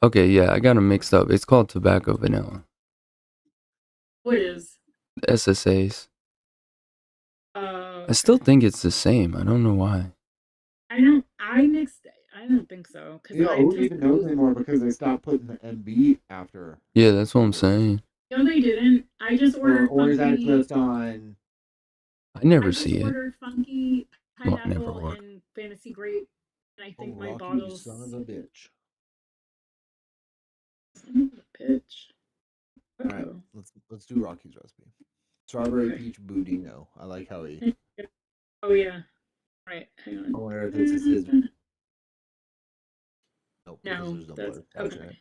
Okay, yeah, I got them mixed up. It's called tobacco vanilla. What is? SSAs. Okay. I still think it's the same. I don't know why. I don't. I don't think so. Yeah, who even knows anymore because they stopped putting the MB after. Yeah, that's what I'm saying. No, they didn't. I just ordered. Or is that just on? I never I just see it. ordered funky Well, never pineapple work. and fantasy grape, and I think my Rocky, bottles. son of a bitch. Son of a bitch. All right, let's do Rocky's recipe. Strawberry peach budino. I like how he. Oh yeah. Right. Hang on. I wonder if this is his. Nope, No, there's no that's butter. okay.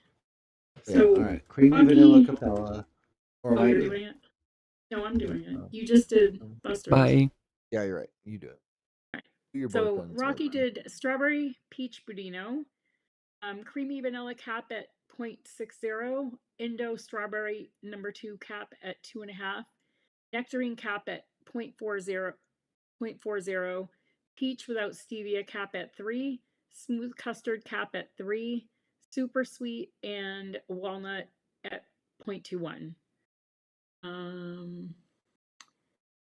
Yeah, So, all right, creamy Rocky, vanilla Capella. Or oh, am I you're doing doing it? it? No, I'm doing it. Oh. You just did Buster's. Bye. Yeah, you're right. You do it. Right. Do your So bartends, Rocky whatever. did strawberry peach budino, creamy vanilla cap at 0.60, Indo strawberry number 2 cap at 2.5, nectarine cap at 0.40, peach without stevia cap at 3, smooth custard cap at 3, super sweet and walnut at 0.21. I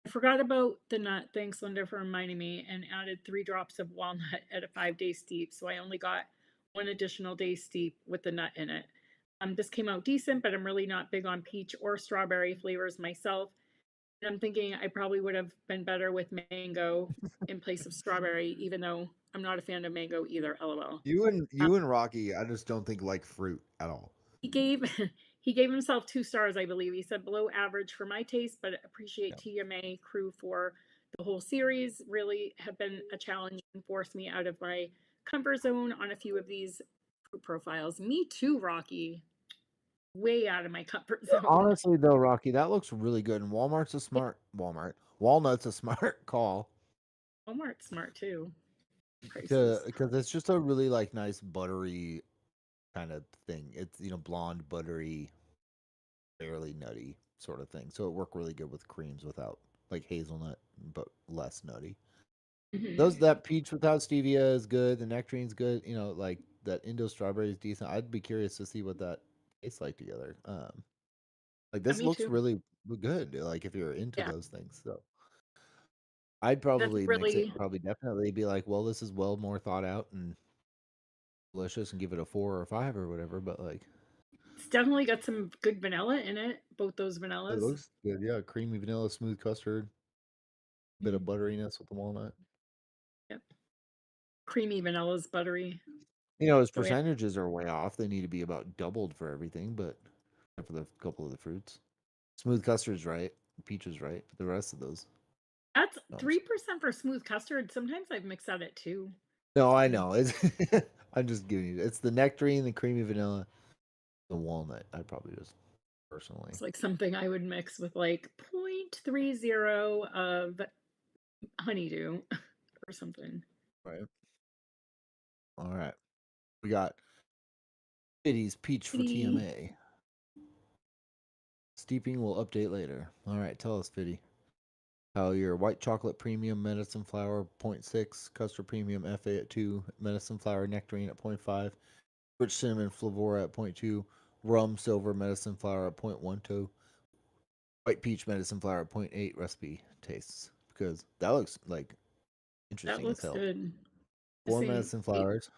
forgot about the nut. Thanks, Linda, for reminding me, and added 3 drops of walnut at a 5-day steep. So I only got 1 additional day steep with the nut in it. This came out decent, but I'm really not big on peach or strawberry flavors myself. And I'm thinking I probably would have been better with mango in place of strawberry, even though I'm not a fan of mango either. LOL. You and Rocky, I just don't think like fruit at all. He gave he gave himself 2 stars, I believe. He said below average for my taste, but appreciate TMA crew for the whole series. Really have been a challenge and forced me out of my comfort zone on a few of these fruit profiles. Me too, Rocky. Way out of my comfort zone. Honestly, though, Rocky, that looks really good. And Walnut's a smart Walnut's a smart call. Walmart's smart too. Because it's just a really like nice buttery kind of thing. It's blonde, buttery, fairly nutty sort of thing. So it worked really good with creams without like hazelnut, but less nutty. That peach without stevia is good. The nectarine's good. Like that Indo strawberry is decent. I'd be curious to see what that tastes like together. Like this looks really good. Like if you're into those things, so I'd probably mix it. Probably definitely be like, well, this is well more thought out and delicious, and give it a 4 or a 5 or whatever. But like, it's definitely got some good vanilla in it. Both those vanillas. It looks good. Yeah, creamy vanilla, smooth custard, a bit of butteriness with the walnut. Yep. Creamy vanilla's buttery. His percentages are way off. They need to be about doubled for everything, but for the couple of the fruits. Smooth custard's right. Peach is right. But the rest of those. That's 3% for smooth custard. Sometimes I've mixed that at 2. No, I know. I'm just giving you. It's the nectarine, the creamy vanilla, the walnut. I'd probably just personally. It's like something I would mix with like 0.30 of honeydew or something. Right. All right. We got Fiddy's peach for TMA. Steeping will update later. All right, tell us, Fiddy. How your white chocolate premium medicine flower 0.6, custard premium FA at 2, medicine flower nectarine at 0.5, rich cinnamon flavora at 0.2, rum silver medicine flower at 0.12, white peach medicine flower at 0.8 recipe tastes. Because that looks like interesting as hell. That looks good. 4 medicine flowers.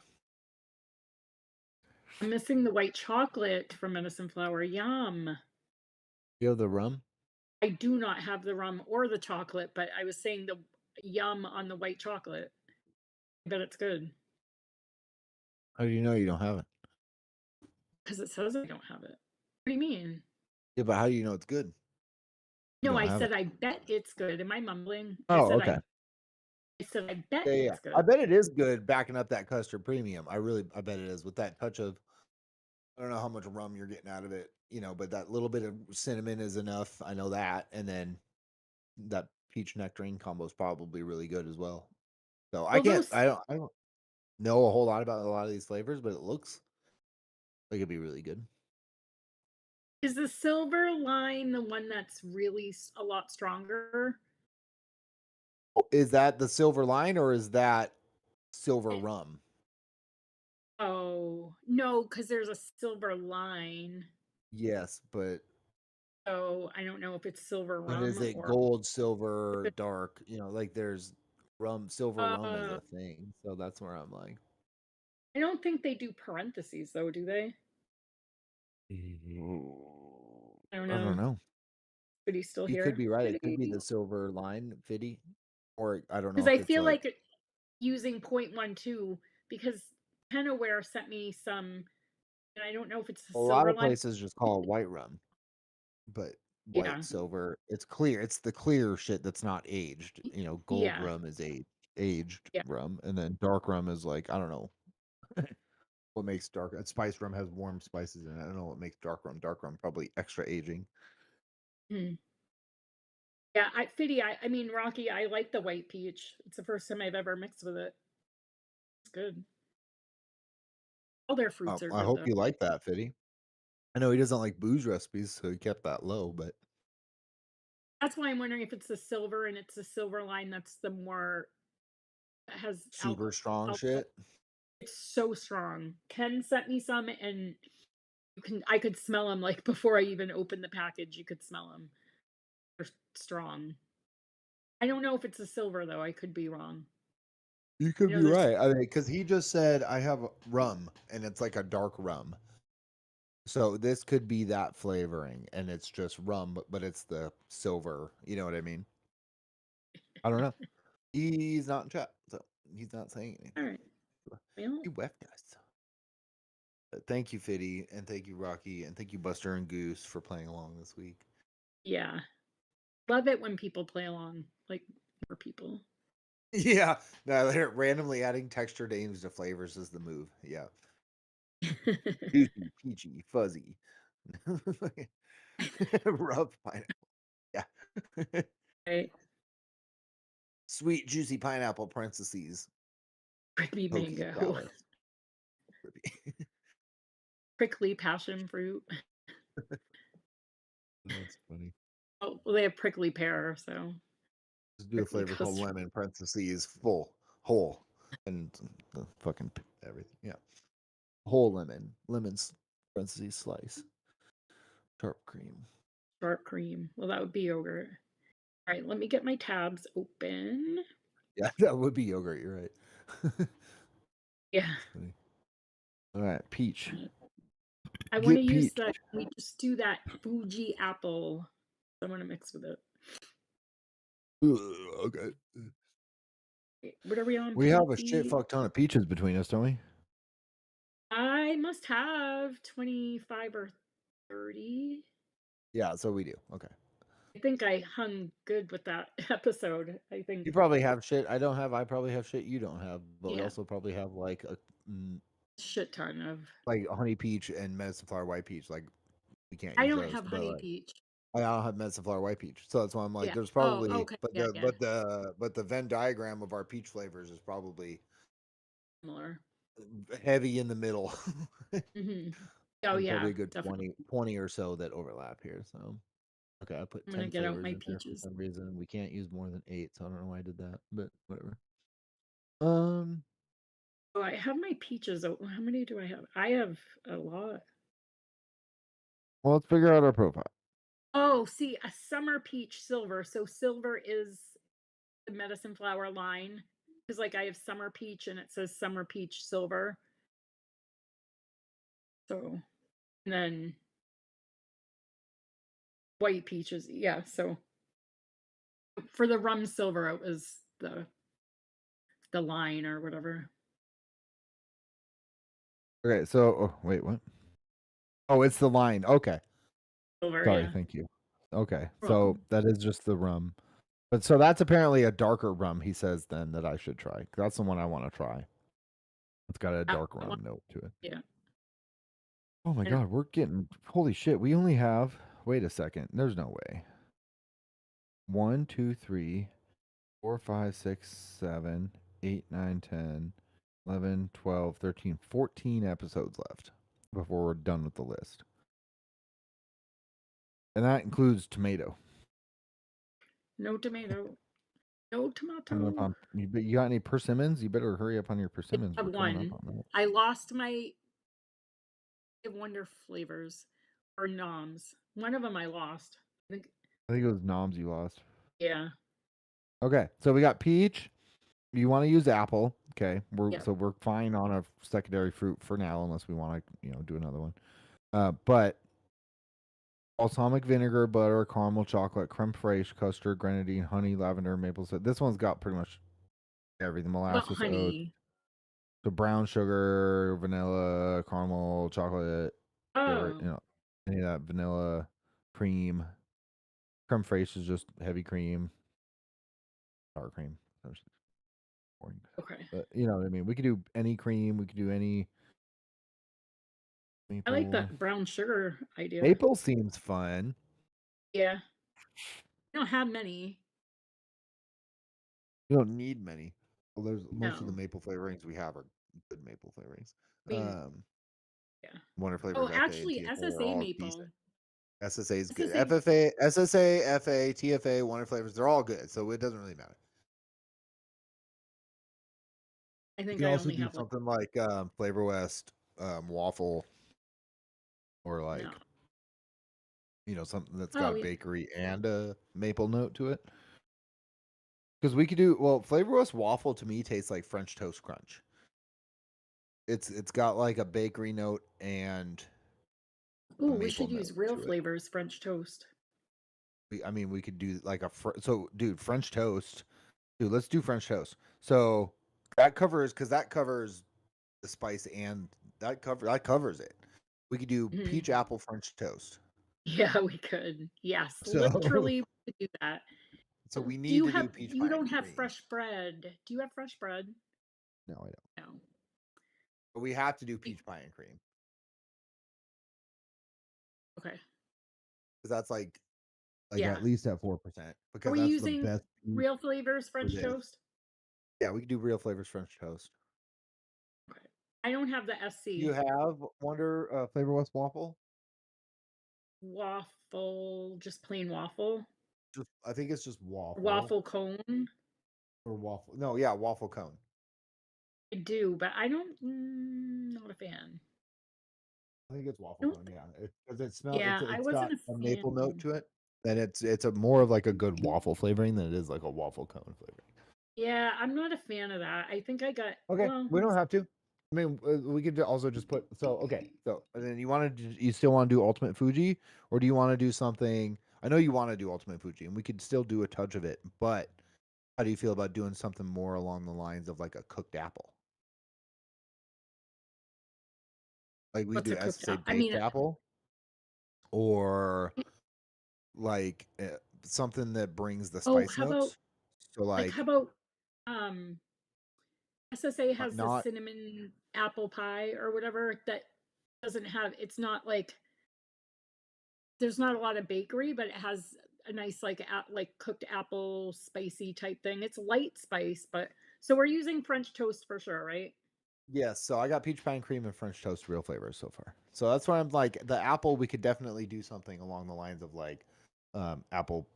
I'm missing the white chocolate from medicine flower. Yum. You have the rum? I do not have the rum or the chocolate, but I was saying the yum on the white chocolate. I bet it's good How do you know you don't have it? because it says I don't have it. What do you mean? Yeah, but how do you know it's good? You No, don't I have said it. I bet it's good. Am I mumbling? Oh, okay. I said I bet Yeah, yeah. it's I good. bet it is good backing up that custard premium. I bet it is with that touch of, I don't know how much rum you're getting out of it, but that little bit of cinnamon is enough. I know that. And then that peach nectarine combo is probably really good as well. So Well, those I don't know a whole lot about a lot of these flavors, but it looks like it'd be really good. is the silver line the one that's really a lot stronger? Is that the silver line or is that silver Eh, rum? Oh, no, because there's a silver line. Yes, So I don't know if it's silver but is rum it or gold, silver, dark? Like there's silver rum is uh a thing. So that's where I'm like, I don't think they do parentheses though, do they? I don't I don't know. know. But he's still You could here. be right. It could be the silver line fitty, or I don't know Because if I it's feel like, like using 0.12 because Pennaware sent me some, and I don't know if it's the a lot silver of line. places just call it white rum, but white, Yeah, silver, it's clear. It's the clear shit that's not aged. Gold yeah, rum is aged yeah. rum, and then dark rum is like, I don't know what makes dark. Spice rum has warm spices in it. I don't know what makes dark rum. Dark rum probably extra aging. Hmm. Yeah, I mean, Rocky, I like the white peach. It's the first time I've ever mixed with it. It's good. All their fruits are I good hope though. you like that, Fitty. I know he doesn't like booze recipes, so he kept that low, but That's why I'm wondering if it's the silver and it's the silver line that's the more has super strong alcohol. shit. It's so strong. Ken sent me some and I could smell them like before I even opened the package. You could smell them. They're strong. I don't know if it's a silver though. I could be wrong. You could I be know there's right. I mean, because he just said I have rum, and it's like a dark rum. So this could be that flavoring, and it's just rum, but it's the silver. You know what I mean? I don't know. He's not in chat, so he's not saying all anything. right. Well, He left us. Thank you, Fitty, and thank you, Rocky, and thank you, Buster and Goose, for playing along this week. yeah. Love it when people play along, like more people. Yeah, no, they're randomly adding texture names to flavors is the move. Yeah, juicy, peachy, fuzzy, rough pineapple. Yeah, Right. sweet, juicy pineapple. Parentheses, Prickly hokey mango. prowess. Prickly passion fruit. That's funny. Oh, well, they have prickly pear, so Just do a prickly flavor called goes. lemon. Parentheses, full, whole, and the fucking everything. Yeah, whole lemon, lemons. Parentheses, slice, sharp cream. Sharp cream. Well, that would be yogurt. All right, let me get my tabs open. Yeah, that would be yogurt. You're right. Yeah. That's funny. All right, peach. I want to Get use peach. that. We just do that Fuji apple. I want to mix with it. Okay. Wait, what are we on? We have a shit PT? fuck ton of peaches between us, don't we? I must have 25 or 30. Yeah, so we do. Okay. I think I hung good with that episode. I You think, probably have shit I probably have shit you don't have, but we yeah, also probably have like shit ton of. like honey peach and medicine flower white peach. Like we can't I use don't those, have but honey like peach. I don't have medicine flower white peach, so that's why I'm like, Yeah. there's Oh, probably, okay. Yeah, yeah. but the Venn diagram of our peach flavors is probably Similar. heavy in the middle, Hmm. Oh, and yeah, probably a good definitely. 20 or so that overlap here. So okay, I put I'm gonna 10 get out flavors my in here for peaches. some reason. We can't use more than 8, so I don't know why I did that, but whatever. Um, Oh, I have my peaches. Oh, how many do I have? I have a lot. well, let's figure out our profile. Oh, see, a summer peach silver. So silver is the medicine flower line. Because like I have summer peach and it says summer peach silver. So and then white peaches. Yeah. So for the rum silver, it was the the line or whatever. Okay, so wait, what? Oh, it's the line. Okay. Over, Sorry, yeah. thank you. Okay. You're So welcome. that is just the rum. But so that's apparently a darker rum, he says then that I should try. That's the one I want to try. It's got a dark That one, rum note to it. yeah. Oh my And god, we're getting holy shit. We only have wait a second. There's no way. 1, 2, 3, 4, 5, 6, 7, 8, 9, 10, 11, 12, 13, 14 episodes left before we're done with the list. And that includes tomato. no tomato. No Coming up tomato. on you got any persimmons? You better hurry up on your I persimmons. have We're coming up one. on that. I lost my Wonder flavors or noms. One of them I lost. I think it was noms you lost. Yeah. Okay, so we got peach. You want to use apple. Okay, Yeah. we're fine on a secondary fruit for now, unless we want to do another one. But balsamic vinegar, butter, caramel, chocolate, creme fraiche, custard, grenadine, honey, lavender, maple syrup. This one's got pretty much everything. About Molasses, oat, honey. so brown sugar, vanilla, caramel, chocolate, whatever, Oh, any of that vanilla, cream. Creme fraiche is just heavy cream, sour cream. That's just boring. okay. But you know what I mean. We could do any cream. We could do any I like maple. that brown sugar idea. Maple seems fun. Yeah. I don't have many. You don't need many. Well, there's most of the No. maple flavorings we have are good maple flavorings. I mean, yeah. Wonder Oh, flavors FA and actually, TFA are SSA all decent. maple. SSA is good. SSA, FFA, SSA, FA, TFA, Wonder flavors, they're all good. So it doesn't really matter. I You think can I also only do have like, something like Flavor West waffle, or like no. something that's got Oh, a yeah. bakery and a maple note to it. Because we could do Flavor West waffle to me tastes like French toast crunch. It's got like a bakery note and a Ooh, we maple should note use real to it. flavors French toast. We could do like dude, French toast. Dude, let's do French toast. So that covers the spice and that covers it. We could do Mhm. peach apple French toast. Yeah, we could. Yes, So literally we could do that. so we Do need you to do have peach you pie and don't have cream. fresh bread. Do you have fresh bread? No, I don't. No. But we have to do Y- peach pie and cream Okay. because that's like Yeah. at least at 4% Are because we that's the using best peach real flavors for French this. toast? Yeah, we could do real flavors French toast. Okay. I don't have the You SC have Wonder Flavor West waffle? waffle, just plain waffle. I think it's just waffle Waffle cone. or waffle. No, yeah, waffle cone. I do, but I don't not a fan. I think it's waffle Don't cone. Yeah, because it smells. yeah, I It's got wasn't a a fan. maple note to it, and it's a more of like a good waffle flavoring than it is like a waffle cone flavoring. Yeah, I'm not a fan of that. I think I got Okay, well, we don't have to. I mean, we could also just put okay. So and then you still want to do Ultimate Fuji, or do you want to do something? I know you want to do Ultimate Fuji, and we could still do a touch of it. But how do you feel about doing something more along the lines of like a cooked apple? Like we could what's do a cooked SSA out? I baked mean, apple, or like something that brings the oh, spice notes. So how like about um SSA has the not cinnamon apple pie or whatever that doesn't have it's not like there's not a lot of bakery, but it has a nice like cooked apple spicy type thing. It's light spice, but so we're using French toast for sure, right? yes. So I got peach pie and cream and French toast real flavors so far. So that's why I'm like the apple. We could definitely do something along the lines of like apple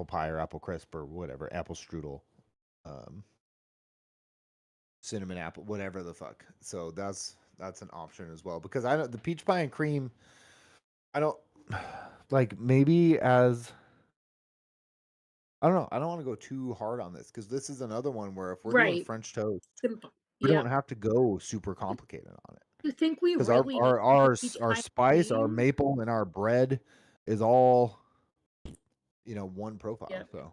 pie or apple crisp or whatever, apple strudel, um, cinnamon apple, whatever the fuck. So that's an option as well because I don't the peach pie and cream. I don't like maybe as I don't know. I don't want to go too hard on this because this is another one where if we're doing Right. French toast, Simple. we don't Yep. have to go super complicated on it You think we because really need to do peach our pie and spice, our cream? maple, and our bread is all one profile. Yep. So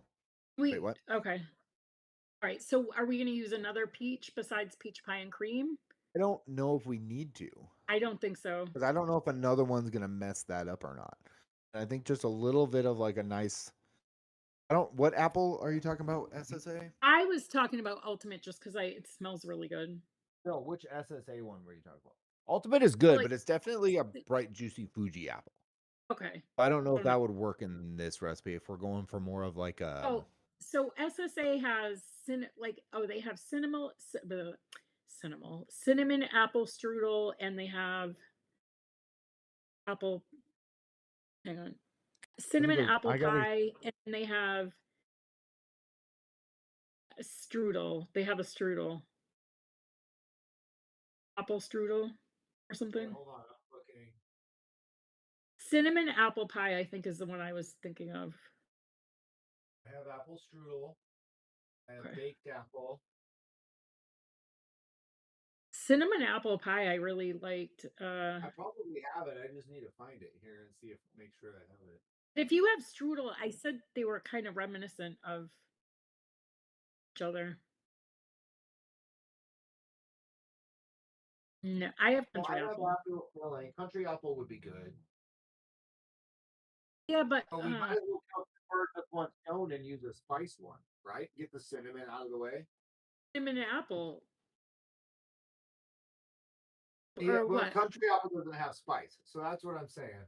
wait, We what? okay. All right. So are we going to use another peach besides peach pie and cream? I don't know if we need to, I don't think so. because I don't know if another one's gonna mess that up or not. I think just a little bit of like a nice. I don't. What apple are you talking about? SSA? I was talking about ultimate just because it smells really good. No, which SSA one were you talking about? Ultimate is So good, like, but it's definitely a bright, juicy Fuji apple. okay. I don't know I if don't know. that would work in this recipe if we're going for more of like a. Oh, so SSA has they have cinnamon apple strudel, and they have apple. Hang on, Let me cinnamon go. apple I gotta. pie, and they have a strudel. They have a strudel, apple strudel, or something. Hold on, I'm looking. Cinnamon apple pie, I think, is the one I was thinking of. I have apple strudel. I have Okay. baked apple. Cinnamon apple pie, I really liked. I probably have it. I just need to find it here and see if make sure I have it. If you have strudel, I said they were kind of reminiscent of each other. No, I have Well, country I have apple. apple filling. Country apple would be good. Yeah, but But we might as well count the first of one stone and use a spice one, right? Get the cinnamon out of the way. cinnamon apple Yeah, or well, what? country apple doesn't have spice, so that's what I'm saying.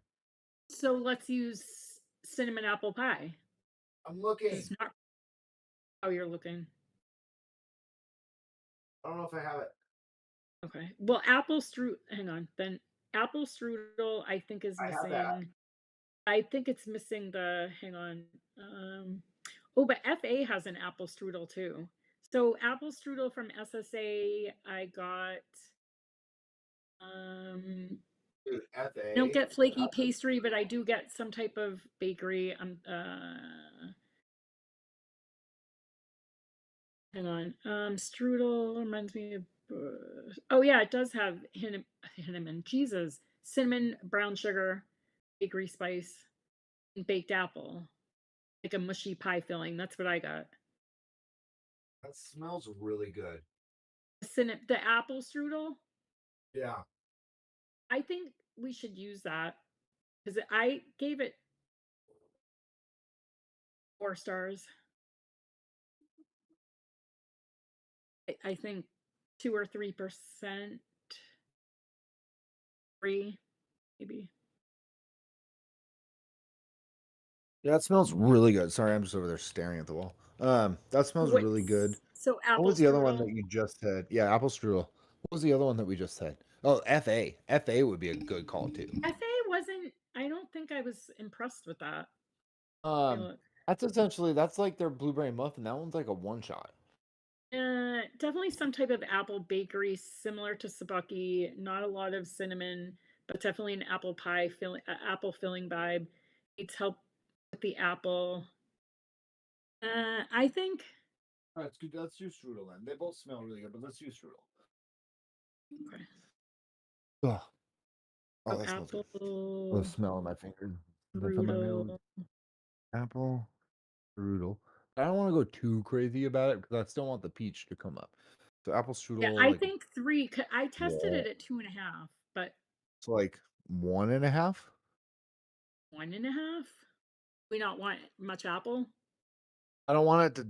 So let's use cinnamon apple pie. I'm looking. It's not how you're looking. I don't know if I have it. Okay. Well, apple strudel. Hang on. Then apple strudel, I think is I have that. missing. I think it's missing the. Hang on. Um. Oh, but FA has an apple strudel too. So apple strudel from SSA, I got. Um. Dude, I FA. don't get flaky pastry, but I do get some type of bakery. Hang on. Strudel reminds me of. Oh yeah, it does have cinnamon. Jesus, cinnamon, brown sugar, bakery spice, and baked apple, like a mushy pie filling. That's what I got. That smells really good. The apple strudel. Yeah. I think we should use that because I gave it 4 stars. I think 2 or 3%, three maybe. Yeah, that smells really good. Sorry, I'm just over there staring at the wall. That smells What? really good. So What apple was the other one that strudel. you just said? Yeah, apple strudel. What was the other one that we just said? Oh, FA. FA would be a good call too. FA wasn't. I don't think I was impressed with that. Um, that's like their blueberry muffin. That one's like a one shot. Definitely some type of apple bakery similar to sabaki. Not a lot of cinnamon, but definitely an apple pie filling, apple filling vibe. Needs help with the apple. I think. All right, it's good. Let's do strudel then. They both smell really good, but let's do strudel. Okay. Ugh. Oh, So that smells good. apple The smell on my fingers. From my nose. strudel. Apple strudel. I don't want to go too crazy about it because I still want the peach to come up. So apple Yeah, strudel, I like think 3. I tested yeah. it at 2.5, but It's like 1.5. 1.5. We not want much apple, I don't want it to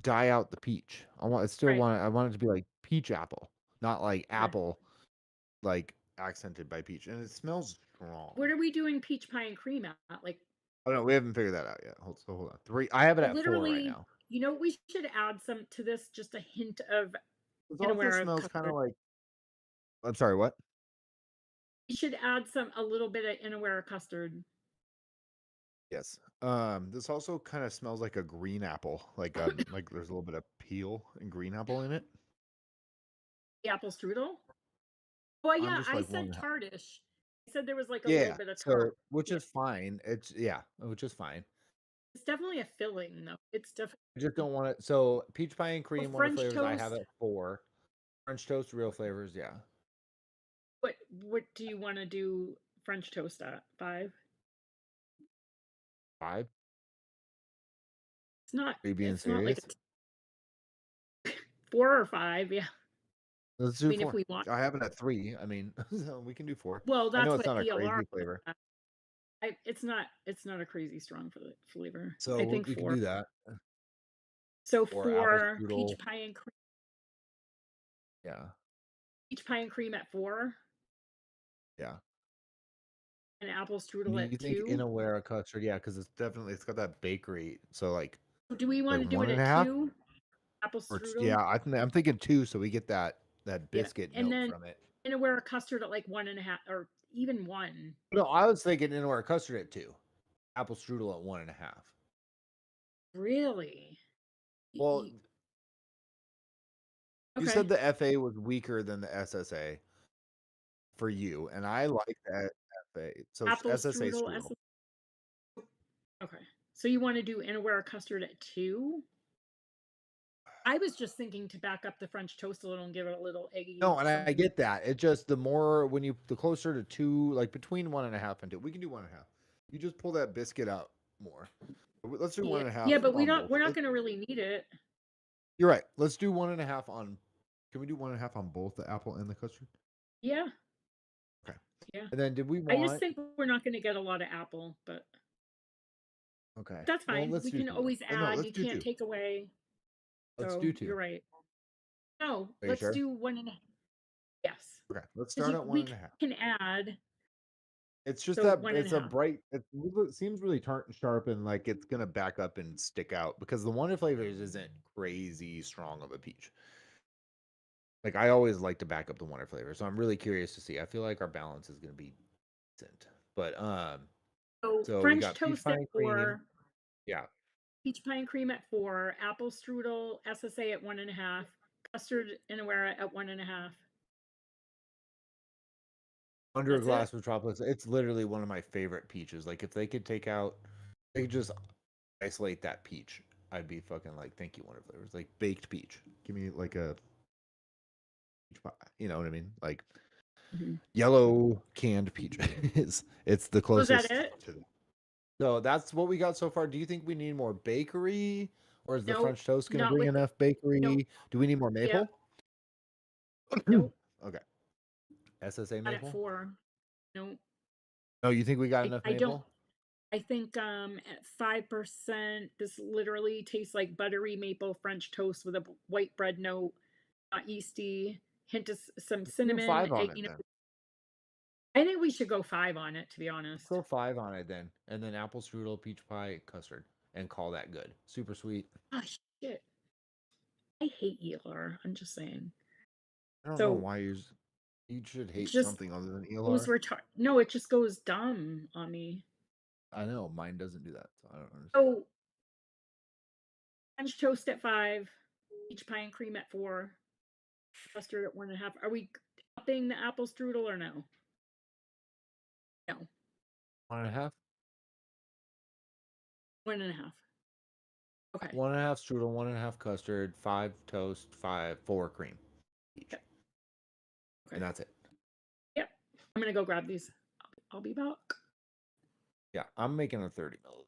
die out the peach. right? I want it to be like peach apple, not like Okay. apple like accented by peach. And it smells strong. What are we doing peach pie and cream at? Like, Oh no, we haven't figured that out yet. Hold on. 3. I have it at 4 right literally, now. we should add some to this, just a hint of This also Inawera smells kind of custard. like. I'm sorry, what? We should add a little bit of Inawera custard. Yes. This also kind of smells like a green apple. Like there's a little bit of peel and green apple in it. The apple strudel. Well, I'm yeah, just I like said one. tartish. I said there was like a little Yeah. bit of So tart. which Yeah, is fine. Which is fine. it's definitely a filling though. It's I definitely. just don't want it. So peach pie and Oh, cream, one of the French flavors I have toast. at 4. French toast, real flavors, yeah. What do you want to do French toast at? 5? 5. It's not. Are you being It's not like serious? 4 or 5, yeah. Let's I do mean, if 4. we want. I have it at 3. I mean, so we can do 4. Well, I know that's it's what not a ELR. crazy flavor. It's not a crazy strong flavor. So I think we can 4. do that. So Or apple 4 strudel. Yeah. peach pie and cream at 4, Yeah. and apple Do strudel you at think 2. Inawera custard? Yeah, because it's got that bakery. So like Do we want to do one it and a at half 2? Apple or strudel? yeah, I'm thinking 2, so we get that Yeah. biscuit And note then from it. Inawera custard at like 1.5 or even 1. No, I was thinking Inawera custard at 2, apple strudel at 1.5. Really? Well, you Okay. said the FA was weaker than the SSA for you, and I like that FA. So Apple SSA strudel. strudel. Okay. So you want to do Inawera custard at 2? I was just thinking to back up the French toast a little and give it a little eggy. No, and I something. get that. It just the closer to 2, like between 1.5 and 2, we can do 1.5. You just pull that biscuit out more. Let's do 1.5. Yeah, but we're both. not going to really need it. You're right. Let's do 1.5 on. Can we do 1.5 on both the apple and the custard? Yeah. Okay. Yeah. And then did we I want? just think we're not going to get a lot of apple, but Okay. that's fine. Well, We can always add. let's You do can't 2. take away. Let's So do 2. you're right. No, Are you let's sure? do 1.5. Yes. Okay. Let's start at We 1.5. can add. It's just So that 1.5. it's a bright. It seems really tart and sharp, and like it's gonna back up and stick out because the Wonder Flavors isn't crazy strong of a peach. Like I always like to back up the Wonder Flavor, so I'm really curious to see. I feel like our balance is gonna be decent, but so we French got peach toast pie at and cream. 4. Yeah, Peach pie and cream at 4. Apple strudel SSA at 1.5. Custard Inawera at 1.5. under a That's glass it. with chocolates. It's literally one of my favorite peaches. Like if they could they could just isolate that peach. I'd be fucking like, thank you, Wonder Flavors. Like baked peach. Give me like a peach pie. You know what I mean? Like yellow canned peach. It's the Was that closest it? to that. So that's what we got so far. Do you think we need more bakery, or is the Nope. French toast going to Not bring with enough bakery? Nope. Do we need more maple? Nope. Okay. SSA Not at maple? 4. Nope. No, you think we got enough I don't. maple? I think at 5%, this literally tastes like buttery maple French toast with a white bread note, yeasty, hint of some Do cinnamon. 5 on it You know, then. I think we should go 5 on it, to be honest. Throw 5 on it then, and then apple strudel, peach pie, custard, and call that good. Super sweet. Oh shit! I hate ELR. I'm just saying. I don't know So why you should hate just something other than goes ELR. No, it just goes dumb on me. I know mine doesn't do that, so I don't understand. So French toast at 5, peach pie and cream at 4, custard at 1.5. Are we upping the apple strudel or no? No. 1.5. 1.5. Okay. 1.5 strudel, 1.5 custard, 5 toast, 4 cream each. Okay. And that's it. Yep. I'm gonna go grab these. I'll be back. Yeah, I'm making a 30 ml.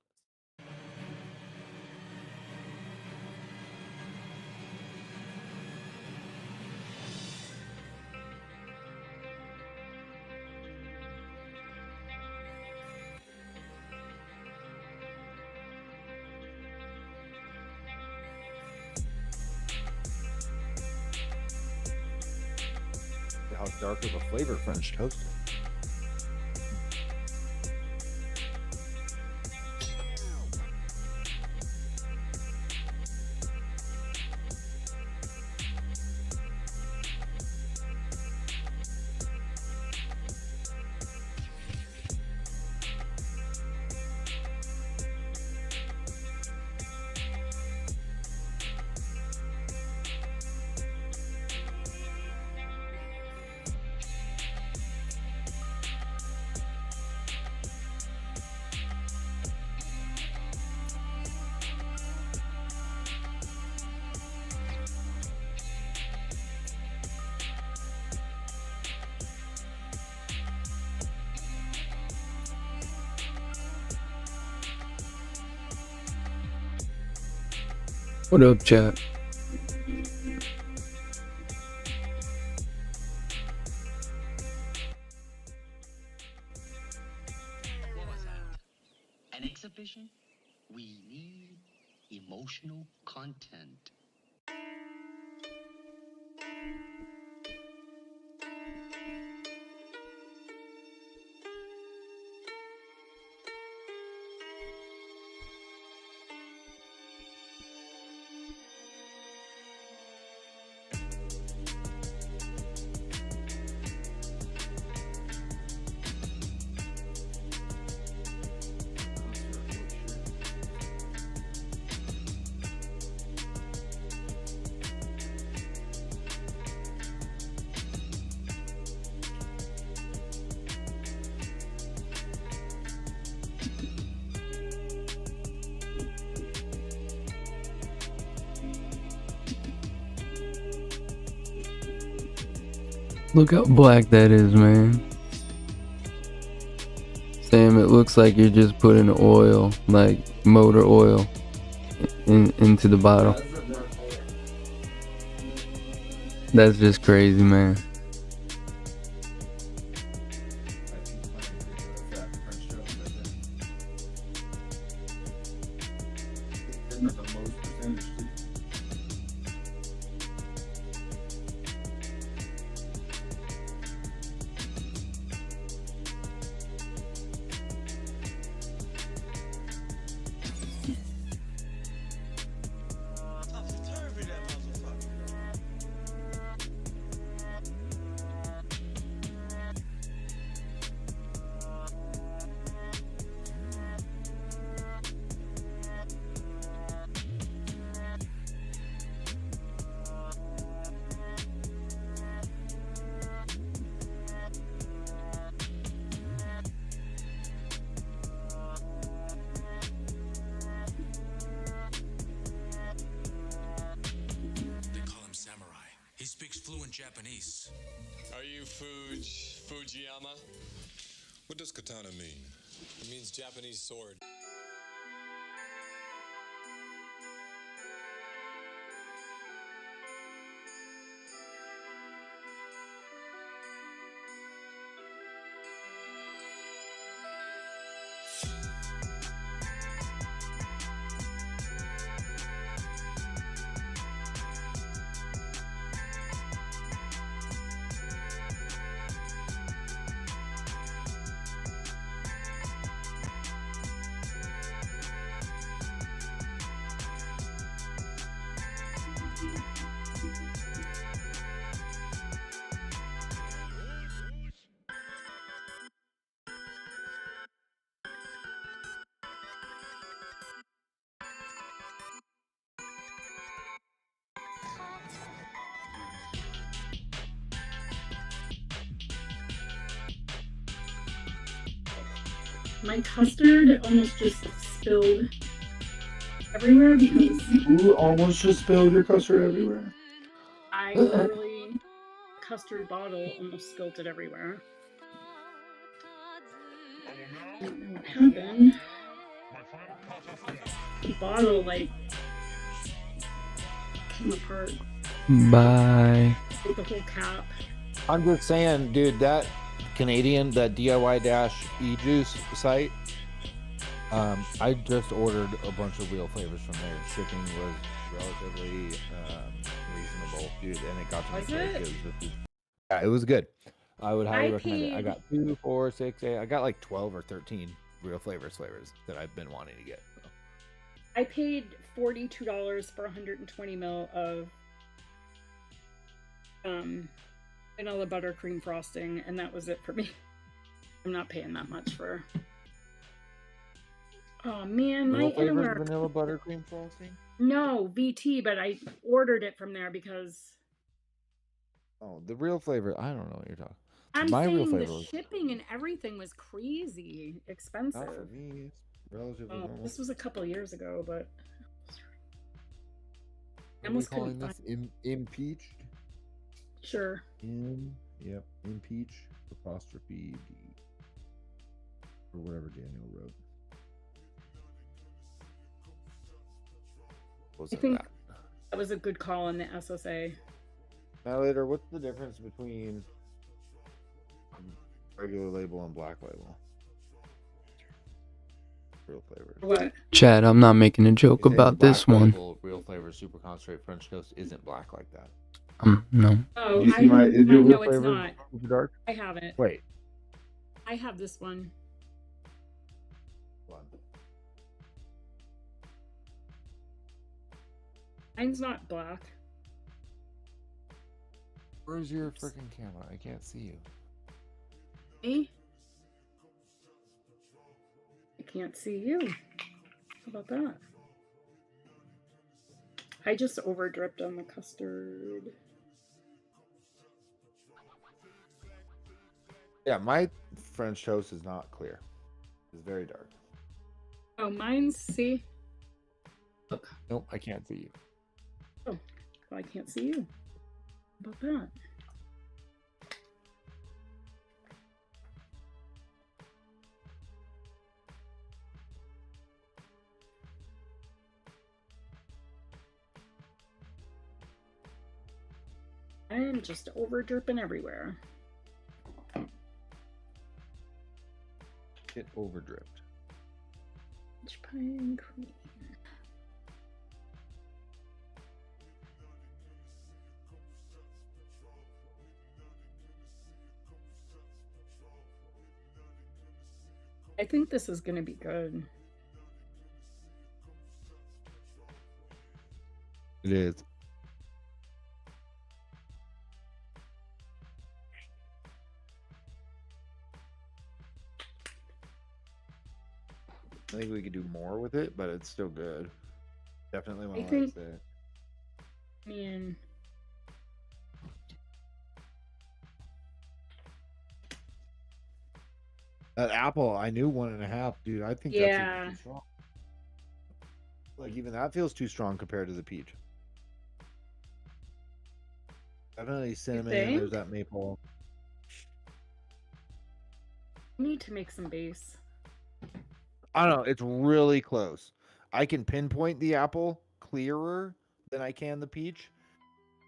How dark of a flavor French toast is. What up, chat? We need emotional content. Look how black that is, man. Sam, it looks like you're just putting oil, like motor oil, into the bottle. That's just crazy, man. He speaks fluent Japanese. Are you Fujiyama? What does katana mean? It means Japanese sword. My custard almost just spilled everywhere because You almost just spilled your custard everywhere. I literally custard bottle almost spilled it everywhere. I don't know what happened. The bottle like came apart. Bye. Like the whole cap. I'm just saying, dude, that Canadian, that DIY-E juice site, I just ordered a bunch of real flavors from there. Shipping was relatively reasonable, dude, and it got to me Was quick. it? Yeah, it was good. I would highly I recommend it. I paid- got 2, 4, 6, 8. I got like 12 or 13 real flavors that I've been wanting to get. I paid $42 for 120 ml of vanilla buttercream frosting, and that was it for me. I'm not paying that much for. Oh man, my Real flavors inner. vanilla buttercream frosting? No, VT, but I ordered it from there because Oh, the real flavor. I don't know what you're talking. I'm My real saying flavor the was shipping and everything was crazy not for expensive. me. It's relatively Oh, normal. this was a couple years ago, but I What are we almost calling couldn't this? Impeached? Sure. Impeach apostrophe D. Or whatever Daniel wrote. What was I that? think that was a good call on the SSA. Now later, what's the difference between regular label and black label? real flavors. What? Chad, I'm not making a joke You're saying about the this Black one. Label real flavors super concentrate French toast isn't black like that. No. Oh, Did you see my? Is your real no, it's flavor not. super dark? I have it. Wait. I have this one. Mine's not black. Where's your freaking camera? I can't see you. Me? I can't see you. How about that? I just over dripped on the custard. Yeah, my French toast is not clear. It's very dark. Oh, mine's, see? Look. Nope, I can't see you. Oh, well, I can't see you. How about that? I am just over dripping everywhere. It over dripped. Peach pie and cream. I think this is going to be good. It is. I think we could do more with it, but it's still good. Definitely one likes it. Man. That apple, I knew 1.5, dude. I think that's even too strong. Like, even that feels too strong compared to the peach. Definitely cinnamon. There's that maple. I need to make some base. I don't know. It's really close. I can pinpoint the apple clearer than I can the peach,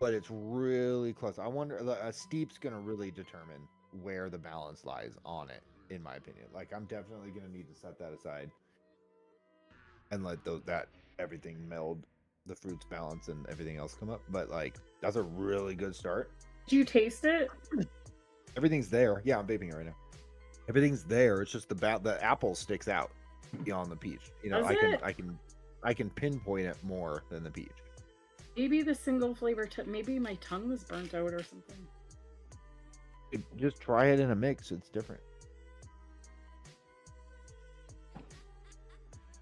but it's really close. I wonder, a steep's going to really determine where the balance lies on it, in my opinion. Like, I'm definitely going to need to set that aside and let that everything meld, the fruits balance and everything else come up. But, like, that's a really good start. Did you taste it? Everything's there. Yeah, I'm vaping it right now. Everything's there. It's just the apple sticks out beyond the peach. You know, I can pinpoint it more than the peach. Maybe the single flavor maybe my tongue was burnt out or something. Just try it in a mix. It's different.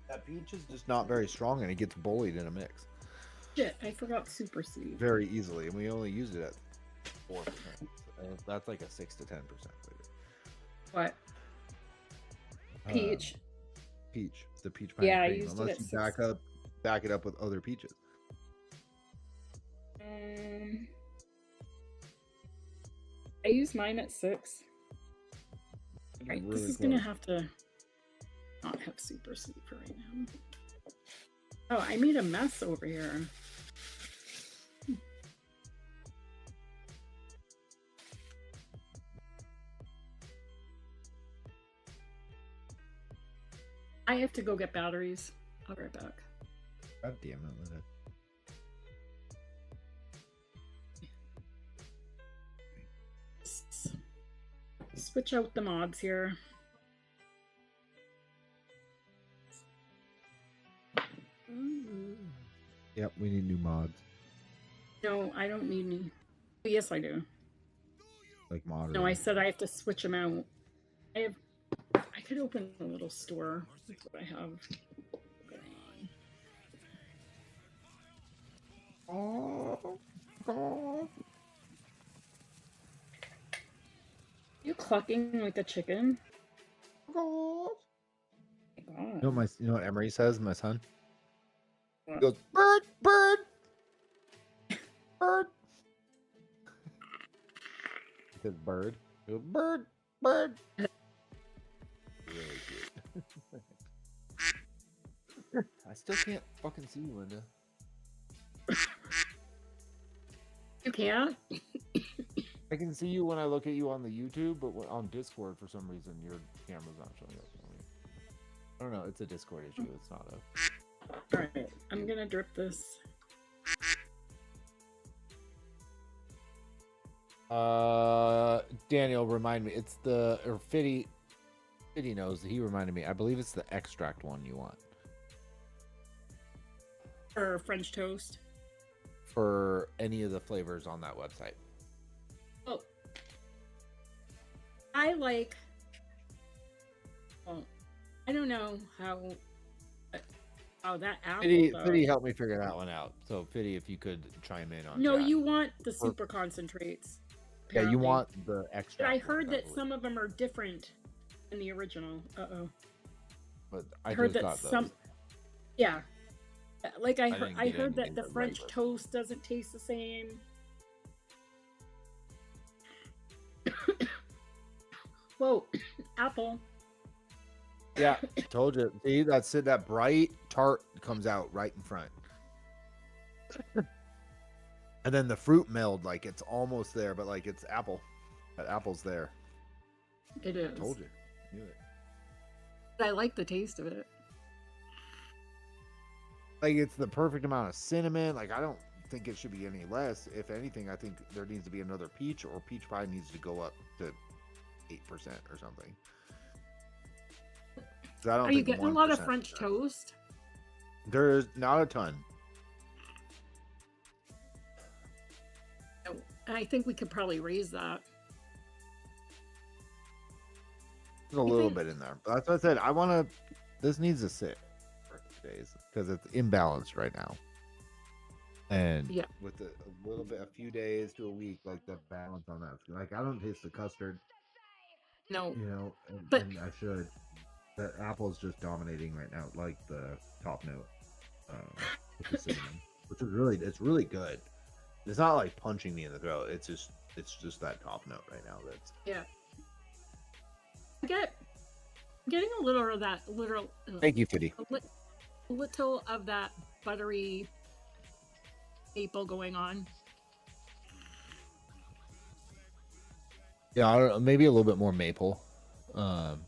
That peach is just not very strong, and it gets bullied in a mix. Shit, I forgot super sweet. Very easily, and we only used it at 4%. That's like a 6 to 10% flavor. What? Peach. Peach. The peach pie. Yeah, I cream, used unless it you at back it up with other peaches. I used mine at 6. Right, Really this is gonna have to not have super sweet for right now. Oh, I made a mess over here. I have to go get batteries. I'll be right back. God damn it, Linda. Switch out the mods here. Yep, we need new mods. No, I don't need any. Oh, yes, I do. Like mod. No, I said I have to switch them out. I could open a little store. That's what I have going on. You clucking like a chicken? Oh my God. You know what Emery says, my son? What? He goes, bird, bird, bird. He says bird. He goes, bird, bird. Really cute. I still can't fucking see you, Linda. You can't? I can see you when I look at you on the YouTube, but on Discord, for some reason, your camera's not showing up for me. I don't know. It's a Discord issue. It's not a. All right, I'm gonna drip this. Daniel, remind me. It's the or Fiddy. Fiddy knows. He reminded me. I believe it's the extract one you want Or French toast. for any of the flavors on that website. Oh, I like. Well, I don't know how. Oh, that apple. Fiddy helped me figure that one out. So Fiddy, if you could chime in on. No, chat. you want the super concentrates. Yeah, you apparently. want the extract. But I one, heard that believe. some of them are different than the original. But I I heard just that got those. some. Yeah, like I didn't get heard that any the of the French regular. toast doesn't taste the same. Whoa, apple. Yeah, told you. See, that's it. That bright tart comes out right in front. And then the fruit meld, like it's almost there, but like it's apple. That apple's there. It is. Told you. Knew it. But I like the taste of it. Like it's the perfect amount of cinnamon. Like I don't think it should be any less. If anything, I think there needs to be another peach, or peach pie needs to go up to 8% or something. 'Cause I don't Are you think getting a lot of 1% French toast? There's not a ton. Oh, and I think we could probably raise that. There's a little bit in there. But that's what I said. I want to. This needs to sit for a few days because it's imbalanced right now. And Yeah. with a little bit, a few days to a week, like the balance on that. Like I don't taste the custard, No, you know, and, But- and I should. The apple's just dominating right now, like the top note, with the cinnamon, which is really, it's really good. It's not like punching me in the throat. It's just that top note right now. That's yeah. I'm getting a little of that Thank you, Fiddy. a little of that buttery maple going on. Yeah, I don't know, maybe a little bit more maple. But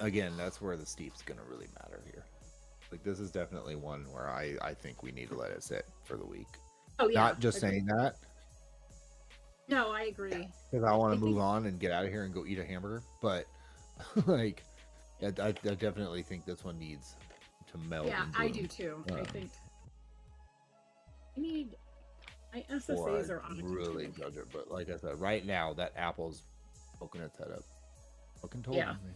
again, that's where the steep's gonna really matter here. Like this is definitely one where I think we need to let it sit for the week. Oh yeah. Not just agreed. saying that No, I agree. because I want I to think- move on and get out of here and go eat a hamburger, but like I definitely think this one needs to meld. Yeah, and I bloom do too. I um, think I need my before SSAs I are on a really control. judge it. But like I said, right now that apple's poking its head up. Fucking told Yeah. you, man.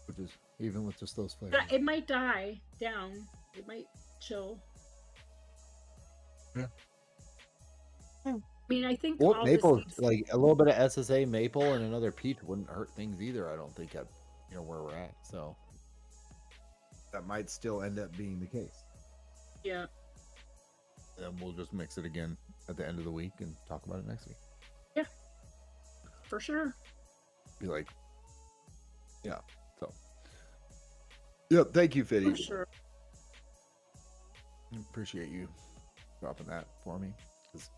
Which is even with just those flavors. But it might die down. It might chill. Yeah. I mean, I think Well, all maple, the seeds. like a little bit of SSA maple and another peach wouldn't hurt things either. I don't think at where we're at. So that might still end up being the case. Yeah. And we'll just mix it again at the end of the week and talk about it next week. For sure. Be like, yeah. So, yeah. Thank you, Fiddy. For sure. Appreciate you dropping that for me. 'Cause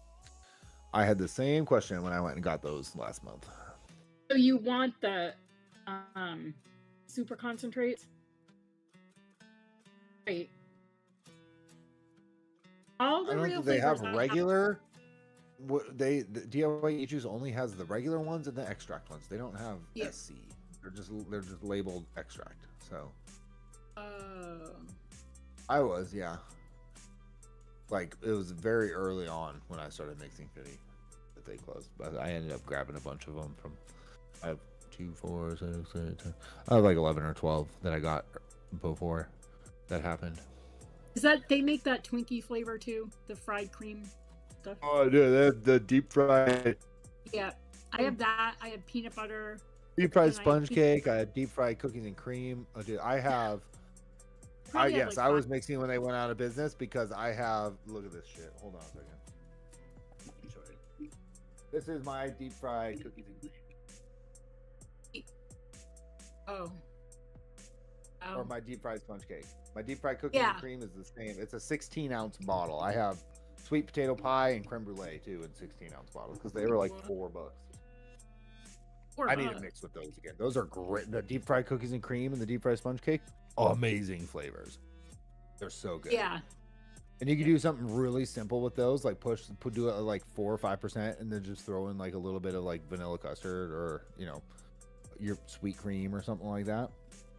I had the same question when I went and got those last month. So you want the super concentrates? Right. All the I don't real think they have flavors regular. What the DIY juice only has the regular ones and the extract ones. They don't have Yeah. SC. They're just labeled extract. So I was, yeah. Like it was very early on when I started mixing Fitty that they closed, but I ended up grabbing a bunch of them from. I have 2, 4, 6, 8, 10. I have like 11 or 12 that I got before that happened. Is that they make that Twinkie flavor too? The fried cream stuff. Oh, dude, the deep fried. Yeah, I have that. I have peanut butter. Deep fried And I sponge keep- cake. I have deep fried cookies and cream. Oh, dude, I have. Probably have, Yes, like, I was 5. mixing when they went out of business because I have. Look at this shit. Hold on a second. Let me show you. This is my deep fried cookies and cream, Oh. or my deep fried sponge cake. My deep fried cookies Yeah. and cream is the same. It's a 16-ounce bottle. I have sweet potato pie and creme brulee too in 16-ounce bottles because they were like $4. I need to mix with those again. Those are great. The deep fried cookies and cream and the deep fried sponge cake, amazing flavors. They're so good. Yeah. And you can do something really simple with those, like do it at like 4 or 5%, and then just throw in like a little bit of like vanilla custard or your sweet cream or something like that,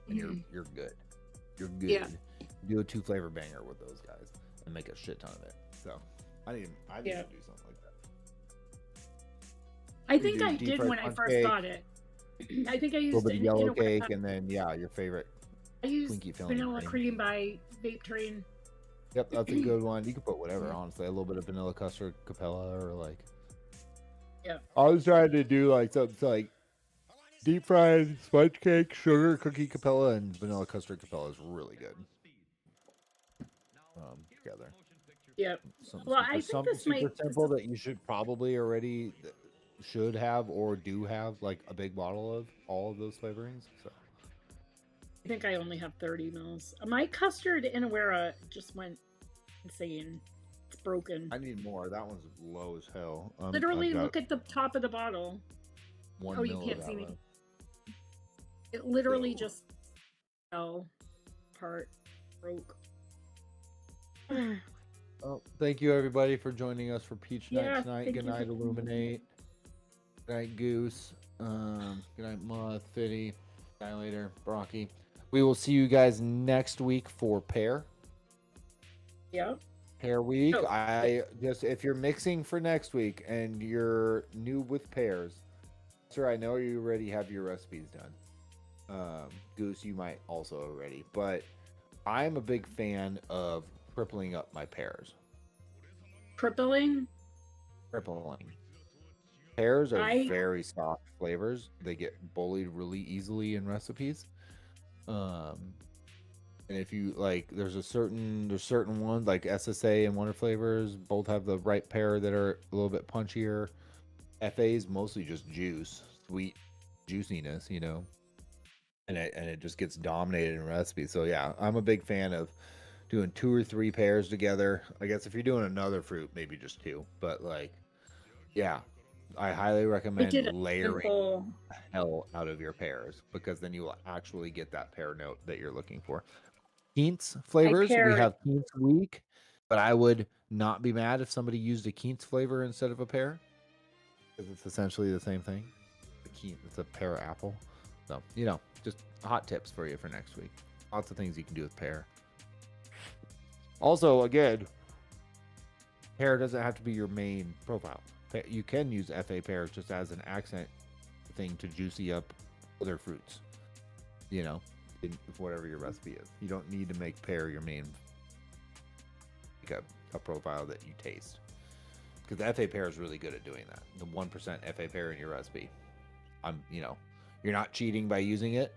and you're good. You're good. Yeah. Do a 2 flavor banger with those guys and make a shit ton of it. So I need to do something like that. I think I did when I first got it. I think I used a little bit of yellow cake, and then your favorite. I used vanilla cream by Vape Train. Yep, that's a good one. You can put whatever, honestly. A little bit of vanilla custard Capella or like. Yeah. I was trying to do like something like deep fried sponge cake, sugar cookie Capella, and vanilla custard Capella is really good. Together. Yep. I think this super simple that you should probably already should have or do have like a big bottle of all of those flavorings. So. I think I only have 30 mils. My custard Inawera just went insane. It's broken. I need more. That one's low as hell. Literally, look at the top of the bottle. You can't see me. It literally just fell apart, broke. Oh, thank you everybody for joining us for Peach Night tonight. Good night, Illuminate. Good night, Goose. Good night, Moth, Fitty, Dilator, Brocky. We will see you guys next week for Pear. Yeah. Pear week. If you're mixing for next week and you're new with pears, sir, I know you already have your recipes done. Goose, you might also already, but I'm a big fan of tripling up my pears. Tripling. Pears are very soft flavors. They get bullied really easily in recipes. And if you like, there's certain ones like SSA and Wonder Flavors both have the right pear that are a little bit punchier. FA's mostly just sweet juiciness, and it just gets dominated in recipes. So yeah, I'm a big fan of doing 2 or 3 pears together. I guess if you're doing another fruit, maybe just 2. But I highly recommend layering hell out of your pears, because then you will actually get that pear note that you're looking for. Quince flavors, we have Quince week, but I would not be mad if somebody used a Quince flavor instead of a pear, because it's essentially the same thing. It's a pear apple. So, just hot tips for you for next week. Lots of things you can do with pear. Also, again, pear doesn't have to be your main profile. You can use FA pear just as an accent thing to juicy up other fruits, in whatever your recipe is. You don't need to make pear your main, like a profile that you taste, because the FA pear is really good at doing that. The 1% FA pear in your recipe, you're not cheating by using it.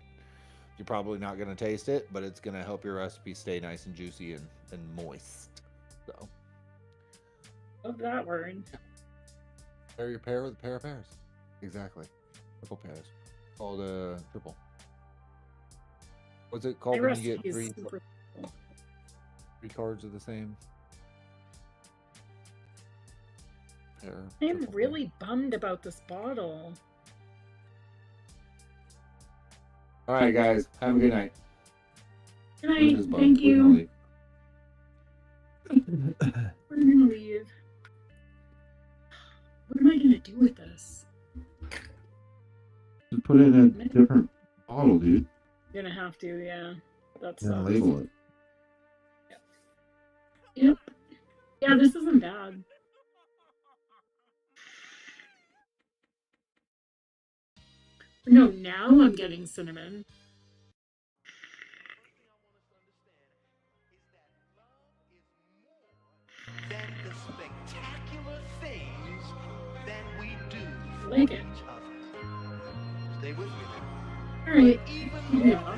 You're probably not going to taste it, but it's going to help your recipe stay nice and juicy and moist. So, love that word. Pair your pear with a pair of pears. Exactly. Triple pears. Called triple. What's it called when you get 3 cards of the same pair? I'm really bummed about this bottle. All right, guys. Have a good night. Good night. Thank you. We're gonna leave. What am I gonna do with this? Just put it in a different bottle, dude. You're gonna have to, yeah. That's label it. Yep. Yeah, this isn't bad. No, now I'm getting cinnamon. Than the spectacular things that we do for Like it. each other. Stay with me now. Alright. Even Yeah. more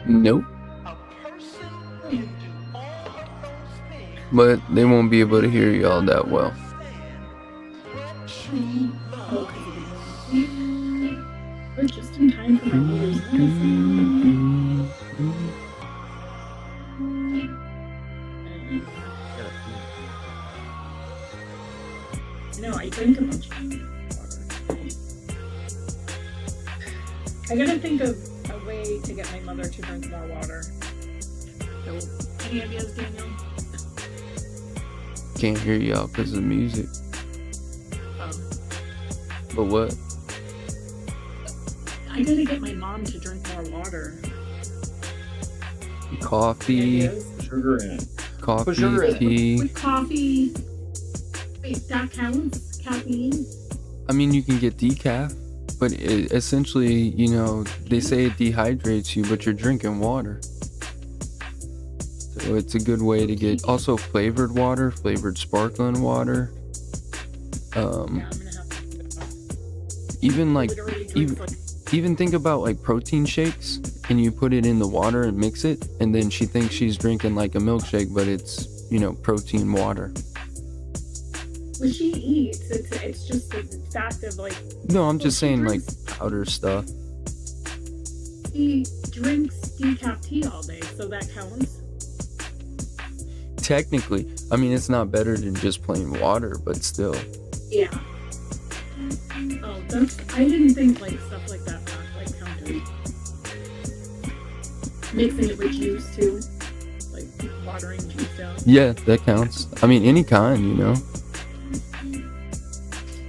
Nope. a person can do all of those things. But they won't be able to hear y'all that well. What true love is. We're just in time for my ears. No, I drink a bunch of water. I gotta think of a way to get my mother to drink more water. So, any ideas, Daniel? Can't hear y'all because of the music. But what? I gotta get my mom to drink more water. Coffee, Sugar in it. coffee, sugar in it. tea. With coffee. Wait, that counts? Caffeine? I mean, you can get decaf, but essentially, you know, they say it dehydrates you, but you're drinking water. So it's a good way to get also flavored water, flavored sparkling water. Yeah, I'm gonna have to do that. Even like, Literally even, drinks even think about like protein shakes, and you put it in the water and mix it, and then she thinks she's drinking like a milkshake, but it's, you know, protein water. What she eats, it's just the fact of like No, I'm just she saying like drinks- powder stuff. she drinks decaf tea all day, so that counts. Technically, I mean, it's not better than just plain water, but still. Yeah. Oh, I didn't think like stuff like that like counted. Mixing it with juice too, like watering juice down. Yeah, that counts. I mean, any kind, you know.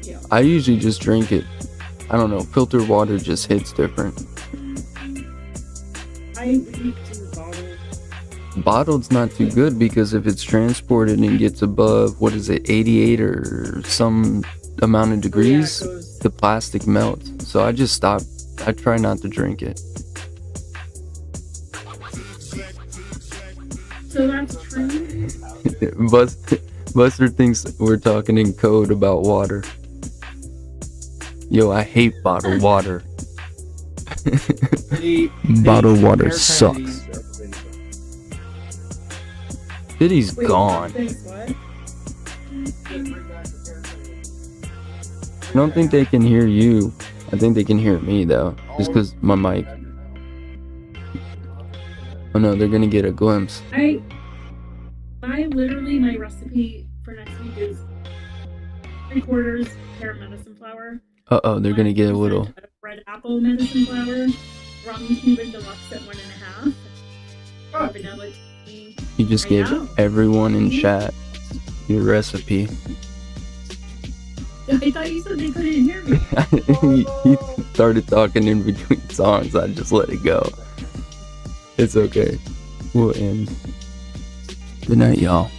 Yeah. I usually just drink it. I don't know, filtered water just hits different. I eat two bottles. Bottled's not too good because if it's transported and gets above, what is it, 88 or some amount of degrees, Yeah, it goes. the plastic melts. So I just stop. I try not to drink it. So that's true. Buster thinks we're talking in code about water. Yo, I hate bottled water. Bottled water sucks. City's Wait, gone. thanks, what? I don't think they can hear you. I think they can hear me though, just because my mic. Oh no, they're gonna get a glimpse. I literally, my recipe for next week is 3/4 pear medicine flour. Uh-oh, they're gonna get a 1% little. red apple medicine flour, rum Cuban deluxe at 1.5, vanilla tea. You just I gave know. everyone in chat your recipe. I thought you said they couldn't hear me. He started talking in between songs. I just let it go. It's okay. We'll end. Good night, y'all.